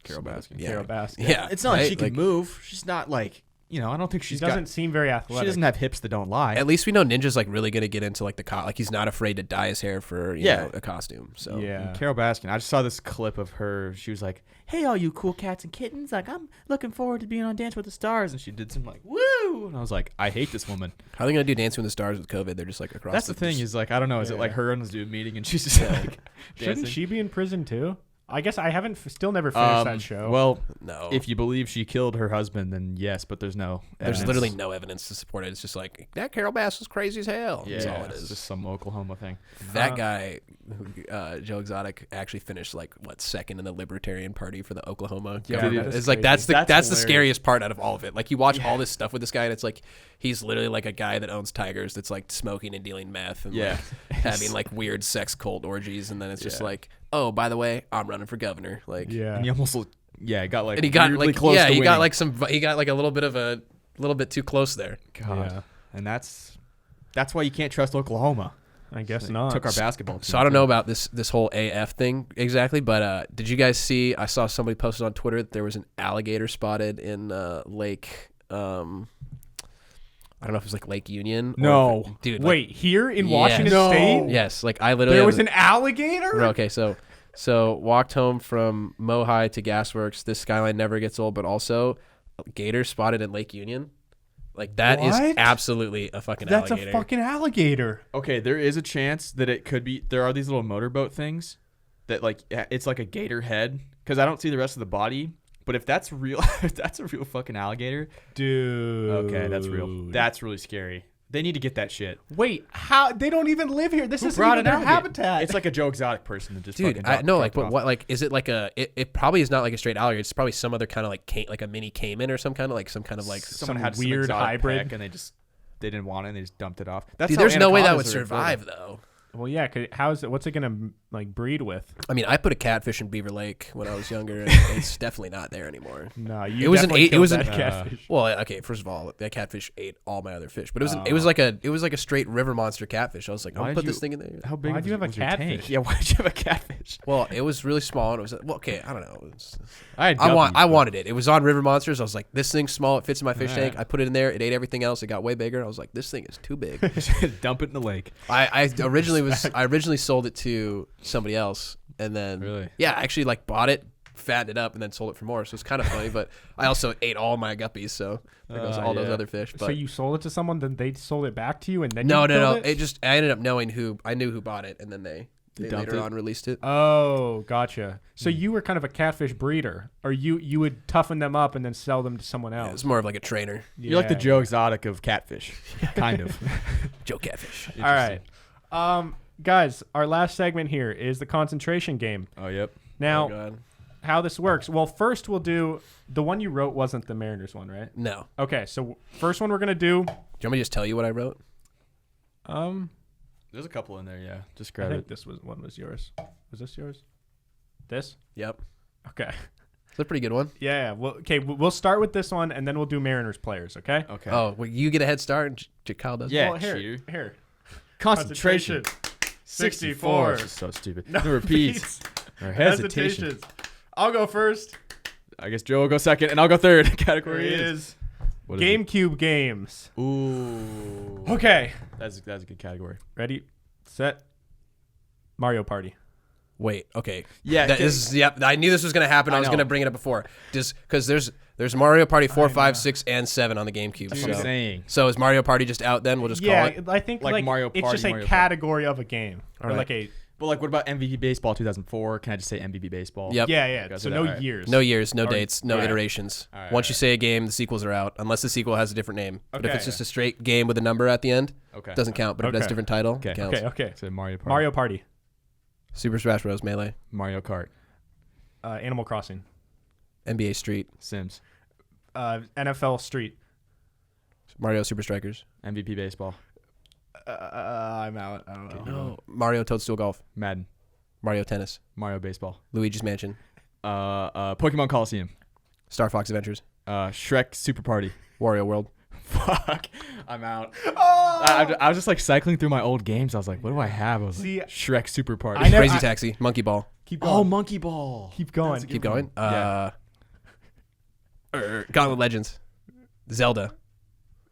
Carol Baskin. Yeah. Carol Baskin. Yeah, it's not like she can move. She's not like. I don't think she doesn't seem very athletic. She doesn't have hips that don't lie. At least we know Ninja's like really gonna get into like like he's not afraid to dye his hair for a costume. So and Carol Baskin, I just saw this clip of her. She was like, "Hey, all you cool cats and kittens! Like, I'm looking forward to being on Dance with the Stars." And she did some like woo, and I was like, I hate this woman. How are they gonna do Dancing with the Stars with COVID? They're just like across. That's the thing is like I don't know. Is it like her and the Zoom meeting and she's just like shouldn't she be in prison too? I guess I haven't still never finished that show. Well, no. If you believe she killed her husband, then yes, but there's no evidence. There's literally no evidence to support it. It's just like, that Carol Bass was crazy as hell. Yeah, that's all it is. It's just some Oklahoma thing. That guy, Joe Exotic, actually finished like second in the Libertarian Party for the Oklahoma government. It's like that's the scariest part out of all of it. Like you watch all this stuff with this guy, and it's like he's literally like a guy that owns tigers that's like smoking and dealing meth and like, having like weird sex cult orgies, and then it's just like, oh, by the way, I'm running for governor. Like, and he almost got like and he got really like close to winning. he got like a little bit too close there. God. and that's why you can't trust Oklahoma. I guess They not. Took our basketball team. So I don't know about this whole AF thing exactly, but did you guys see? I saw somebody posted on Twitter that there was an alligator spotted in Lake. I don't know if it was like Lake Union. No, dude. Wait, here in Yes. Washington No. State? Yes, like I literally. There was an alligator? Okay, so walked home from Mohai to Gasworks. This skyline never gets old, but also gator spotted in Lake Union. Like that is What? absolutely a fucking That's alligator. a fucking alligator. Okay, there is a chance that it could be. There are these little motorboat things that like it's like a gator head because I don't see the rest of the body. But if that's real, if that's a real fucking alligator, Dude. okay, that's real. That's really scary. They need to get that shit. Wait, how? They don't even live here. This is brought even an their alligator? habitat. It's like a Joe Exotic person that just Dude, fucking I know, like, dropped but off. what, like, is it like a? It probably is not like a straight alligator. It's probably some other kind of like a mini caiman or some kind of like Someone some had some weird exotic hybrid. peck and they didn't want it and they just dumped it off. That's Dude, how there's no way that anacondas would are in Florida. survive though. Well, yeah. What's it gonna like breed with? I mean, I put a catfish in Beaver Lake when I was younger, and it's definitely not there anymore. No, you. It was an definitely eight- it killed was that an- catfish. Well, okay, first of all, that catfish ate all my other fish, but it was like a straight river monster catfish. I was like, Why I'll did put you- this thing in there. How big Why'd was you have a was your tank? catfish? Yeah, why'd you have a catfish? Well, it was really small, and it was well, okay. I don't know. I wanted it. It was on River Monsters. I was like, this thing's small. It fits in my fish tank. I put it in there. It ate everything else. It got way bigger. I was like, this thing is too big. Dump it in the lake. I originally sold it to somebody else, and then Really? yeah, I actually like bought it, fattened it up, and then sold it for more. So it's kind of funny, but I also ate all my guppies, so there goes all those yeah. other fish. But So you sold it to someone, then they sold it back to you, and then no, you killed It just I ended up knowing I knew who bought it, and then they dumped later it? on released it. Oh, gotcha. So you were kind of a catfish breeder, or you would toughen them up and then sell them to someone It else. was more of like a trainer, You're like the Joe Exotic of catfish, kind of. Joe Catfish. All right, guys. Our last segment here is the concentration game. Oh, yep. Now, Oh, God. how this works? Well, first we'll do the one you wrote wasn't the Mariners one, right? No. Okay, so first one we're gonna do. Do you want me to just tell you what I wrote? There's a couple in there, yeah. Just I grab think it. this one was yours. Was this yours? This? Yep. Okay. It's a pretty good one. Yeah. Well, okay. We'll start with this one, and then we'll do Mariners players. Okay. Okay. Oh, well, you get a head start, and Kyle does. Yeah, Well, here. cheater. Here. Concentration. 64. This is so stupid. No No repeats. Or hesitation. Hesitations. I'll go first. I guess Joe will go second, and I'll go third. Here Category it is. is. What is it? GameCube games. Ooh. Okay. That's a good category. Ready, set, Mario Party. Wait. Okay. Yeah. That is. Yep. I knew this was gonna happen. I was know. gonna bring it up before, just because there's Mario Party 4, 5, 6, and 7 on the GameCube. That's what I'm saying. So is Mario Party just out then? We'll just call it. I think Like like Mario it's Party, just a Mario Party. category of a game, or Alright. like a But like, what about MVP Baseball 2004? Can I just say MVP Baseball? Yep. yeah. Guys So are no that right? years. No years, no Or- dates, no Alright. iterations. Alright, Once you alright. say a game, the sequels are out, unless the sequel has a different name. But if Okay. it's just a straight game with a number at the end, Okay. doesn't count. But if it has a Okay. different title, Okay. it counts. Okay. So Mario Party. Mario Party, Super Smash Bros. Melee, Mario Kart. Animal Crossing, NBA Street, Sims. NFL Street. Mario Super Strikers, MVP Baseball. I'm out. I don't know. Mario Toadstool Golf, Madden. Mario Tennis, Mario Baseball. Luigi's Mansion, Pokemon Coliseum. Star Fox Adventures, Shrek Super Party. Wario World. Fuck. I'm out. I was just like cycling through my old games. I was like, what do I have? I was See, like, Shrek Super Party. I never- Crazy Taxi, Monkey Ball. Keep going. Oh, Monkey Ball. Keep going. That's a good Keep going. one. Yeah. Gauntlet Legends, Zelda,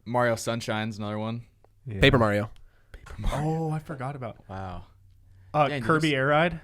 Mario Sunshine's another one. Yeah. Paper Mario, Oh, I forgot about Wow. Kirby just- Air Ride.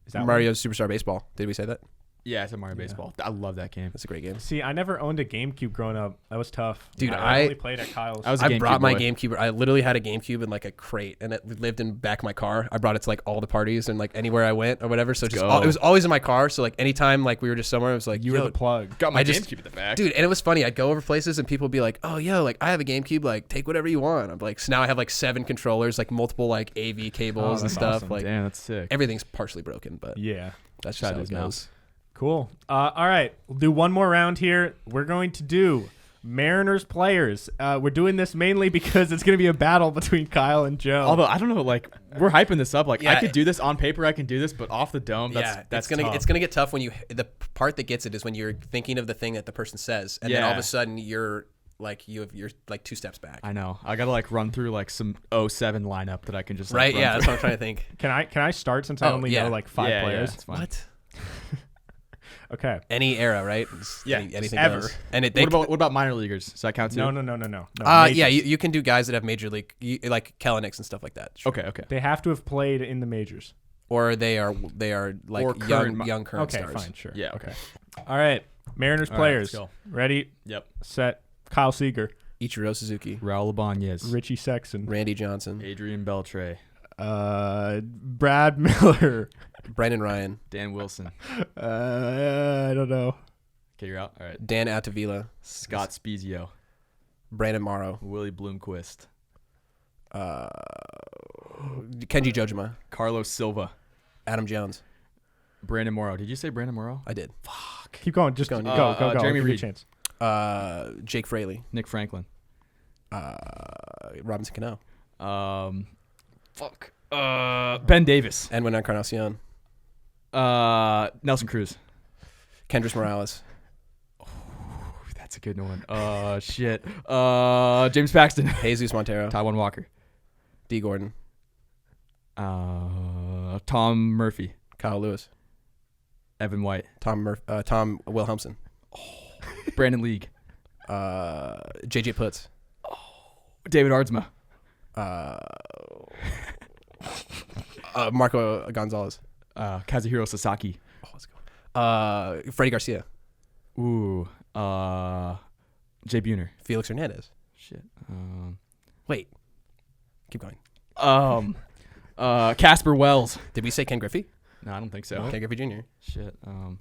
Is that Mario Superstar Baseball. Did we say that? Yeah, it's a Mario Baseball. I love that game. That's a great game. one? See, I never owned a GameCube growing up. That was tough. Dude, I I- only played at Kyle's. I was a I GameCube brought my boy. GameCube. I literally had a GameCube in like a crate, and it lived in back of my car. I brought it to like all the parties and like anywhere I went or whatever. So just go. it was always in my car. So like anytime like we were just somewhere, it was like you were yo, the plug. Got my I just- GameCube at the back. dude. And it was funny. I'd go over places and people would be like, "Oh, yo, like I have a GameCube. Like take whatever you want." I'm like, so now I have like 7 controllers, like multiple like AV cables and that's stuff. awesome. Like Damn, that's sick. everything's partially broken, but Yeah. that's just Shout how out it to Mel. goes. Cool. All right. We'll do one more round here. We're going to do Mariners players. We're doing this mainly because it's going to be a battle between Kyle and Joe. Although I don't know, like we're hyping this up. Like I Yeah. could do this on paper. I can do this, but off the dome, that's It's tough. gonna get tough when you the part that gets it is when you're thinking of the thing that the person says, and then all of Yeah. a sudden you're like you're like 2 steps back. I know. I gotta like run through like some 07 lineup that I can just like, Right? run Yeah, through. that's what I'm trying to think. Can I start since I only know like 5 players? Yeah, it's fine. What? Okay. Any era, right? Anything ever. goes. And What about minor leaguers? Does that count too? No. Yeah, you can do guys that have major league, like Kellenics and stuff like that. Sure. Okay. They have to have played in the majors. Or they are like Or young current Okay, stars. fine, sure. Yeah. Okay. All right. Mariners All right, players. let's go. Ready, Yep. set. Kyle Seager, Ichiro Suzuki, Raul Ibanez, Richie Sexton, Randy Johnson, Adrian Beltre, Brad Miller. Brendan Ryan, Dan Wilson. I don't know. Okay, you're out. All right. Dan Altavilla, Scott Spezio, Brandon Morrow, Willie Bloomquist, Kenji Jojima, Carlos Silva, Adam Jones. Brandon Morrow. Did you say Brandon Morrow? I did. Keep going. Just go. Go. Jeremy Give me a Reed. chance. Jake Fraley, Nick Franklin. Robinson Cano, Ben Davis. Edwin Encarnacion, Nelson Cruz. Kendrys Morales, That's a good one. Shit. James Paxton. Jesus Montero, Taiwan Walker. D. Gordon, Tom Murphy. Kyle Lewis, Evan White. Tom Wilhelmsen, Brandon League. JJ Putz, David Ardsma. Marco Gonzalez. Kazuhiro Sasaki. Oh, let's go. Freddie Garcia, Ooh. Jay Buhner. Felix Hernandez. Shit. Wait, keep going. Casper Wells. Did we say Ken Griffey? No, I don't think so. Ken Griffey Jr. Shit. All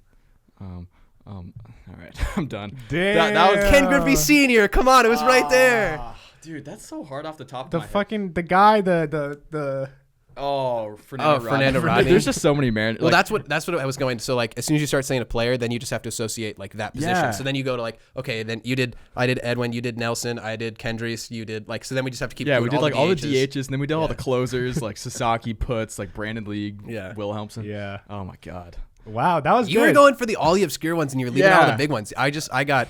right. I'm done. Damn. That was Ken Griffey Sr. Come on, it was right there. Dude, that's so hard off the top of The my head. fucking the guy the Fernando Rodney. There's just so many man. Well, that's what I was going. So like, as soon as you start saying a player, then you just have to associate like that position. Yeah. So then you go to like, okay, then I did Edwin, you did Nelson, I did Kendrys, you did like. So then we just have to keep. Yeah, doing we did like all the DHs, and then we did all Yeah. the closers like Sasaki, Putz, like Brandon League, Yeah. Wilhelmsen. Yeah. Oh my god. Wow, that was You good. were going for all the obscure ones, and you were leaving out Yeah. the big ones. I got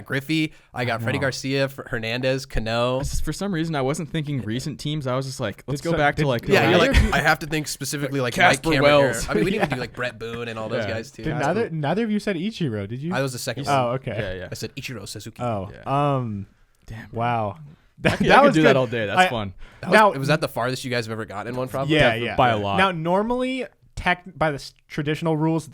Griffey, I got Freddie Garcia, Hernandez, Cano. For some reason, I wasn't thinking recent teams. I was just like, let's Did go so- back to did- like. Yeah, you're Neither like, of you- I have to think specifically like Casper Mike Cameron Wells. here. I mean, we didn't even do like Brett Boone and all those Yeah. guys too. Did neither of you said Ichiro? Did you? I was the second. Oh, one. okay. Yeah. I said Ichiro Suzuki. Oh, Yeah. damn. Wow. I could do good. that all day. That's fun. Was that the farthest you guys have ever gotten in one? Probably. Yeah. By a lot. Now, normally, by the traditional rules,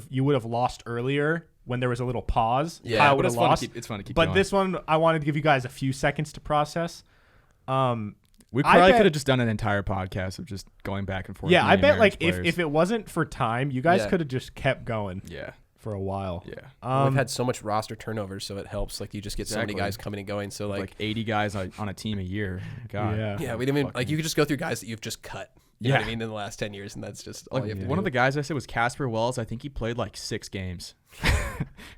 you would have lost earlier when there was a little pause. Yeah, Kyle but would it's have fun to lost. keep. It's fun to keep But going. this one, I wanted to give you guys a few seconds to process. We I probably bet- could have just done an entire podcast of just going back and forth. Yeah, I naming bet like Mariners players. if it wasn't for time, you guys Yeah. could have just kept going Yeah. for a while. Yeah. We've had so much roster turnover, so it helps. Like you just get so many Exactly. guys coming and going. So Like 80 guys on a team a year. God. Yeah. we didn't even like you could just go through guys that you've just cut. You know what I Yeah. mean, in the last 10 years, and that's just all Like you have to one do. of the guys I said was Casper Wells. I think he played like 6 games,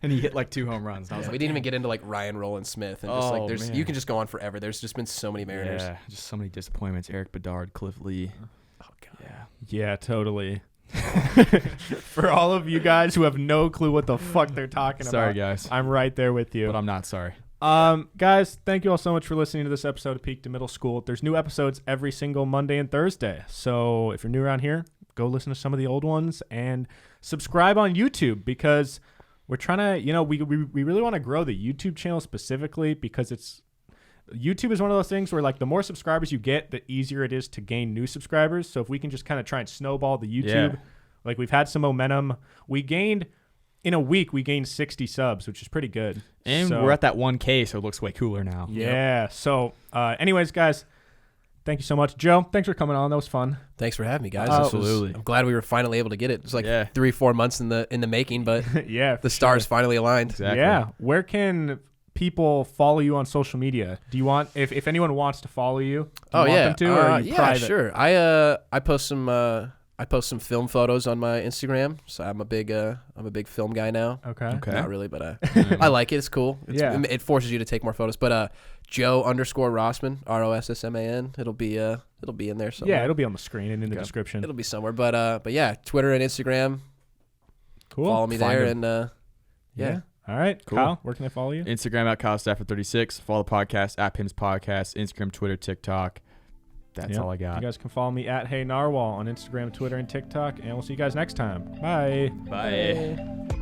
and he hit like 2 home runs. And I was we like, didn't even get into like Ryan Roland Smith and just like Oh, there's man. you can just go on forever. There's just been so many Mariners. yeah, just so many disappointments. Eric Bedard, Cliff Lee. Oh god. Yeah. Yeah, totally. For all of you guys who have no clue what the fuck they're talking Sorry, about, guys, I'm right there with you. but I'm not sorry. Guys, thank you all so much for listening to this episode of Peak to Middle School. There's new episodes every single Monday and Thursday. So if you're new around here, go listen to some of the old ones and subscribe on YouTube because we're trying to, we really want to grow the YouTube channel specifically because YouTube is one of those things where like the more subscribers you get, the easier it is to gain new subscribers. So if we can just kind of try and snowball the YouTube, like we've had some momentum. In a week, we gained 60 subs, which is pretty good. And So- we're at that 1K, so it looks way cooler now. Yeah. So, anyways, guys, thank you so much, Joe. Thanks for coming on. That was fun. Thanks for having me, guys. Absolutely. I'm glad we were finally able to get it. It was like Yeah. 3-4 months in the making, but Yeah. the stars finally aligned. Exactly. Yeah. Where can people follow you on social media? Do you want if anyone wants to follow you? Do you want them to, or are you yeah, private? sure. I post some film photos on my Instagram, so I'm a big film guy now. Okay. Okay. Not really, but I like it. It's cool. Yeah. It forces you to take more photos. But Joe_Rossman, ROSSMAN. It'll be in there somewhere. Yeah, it'll be on the screen and in the Okay. description. It'll be somewhere. But yeah, Twitter and Instagram. Cool. Follow me Find there, him. and yeah. All All right, Cool. Kyle, where can they follow you? Instagram at Kyle Stafford 36. Follow the podcast at PIMS Podcast. Instagram, Twitter, TikTok. That's all I got. You guys can follow me at Hey Narwhal on Instagram, Twitter, and TikTok, and we'll see you guys next time. Bye. Bye.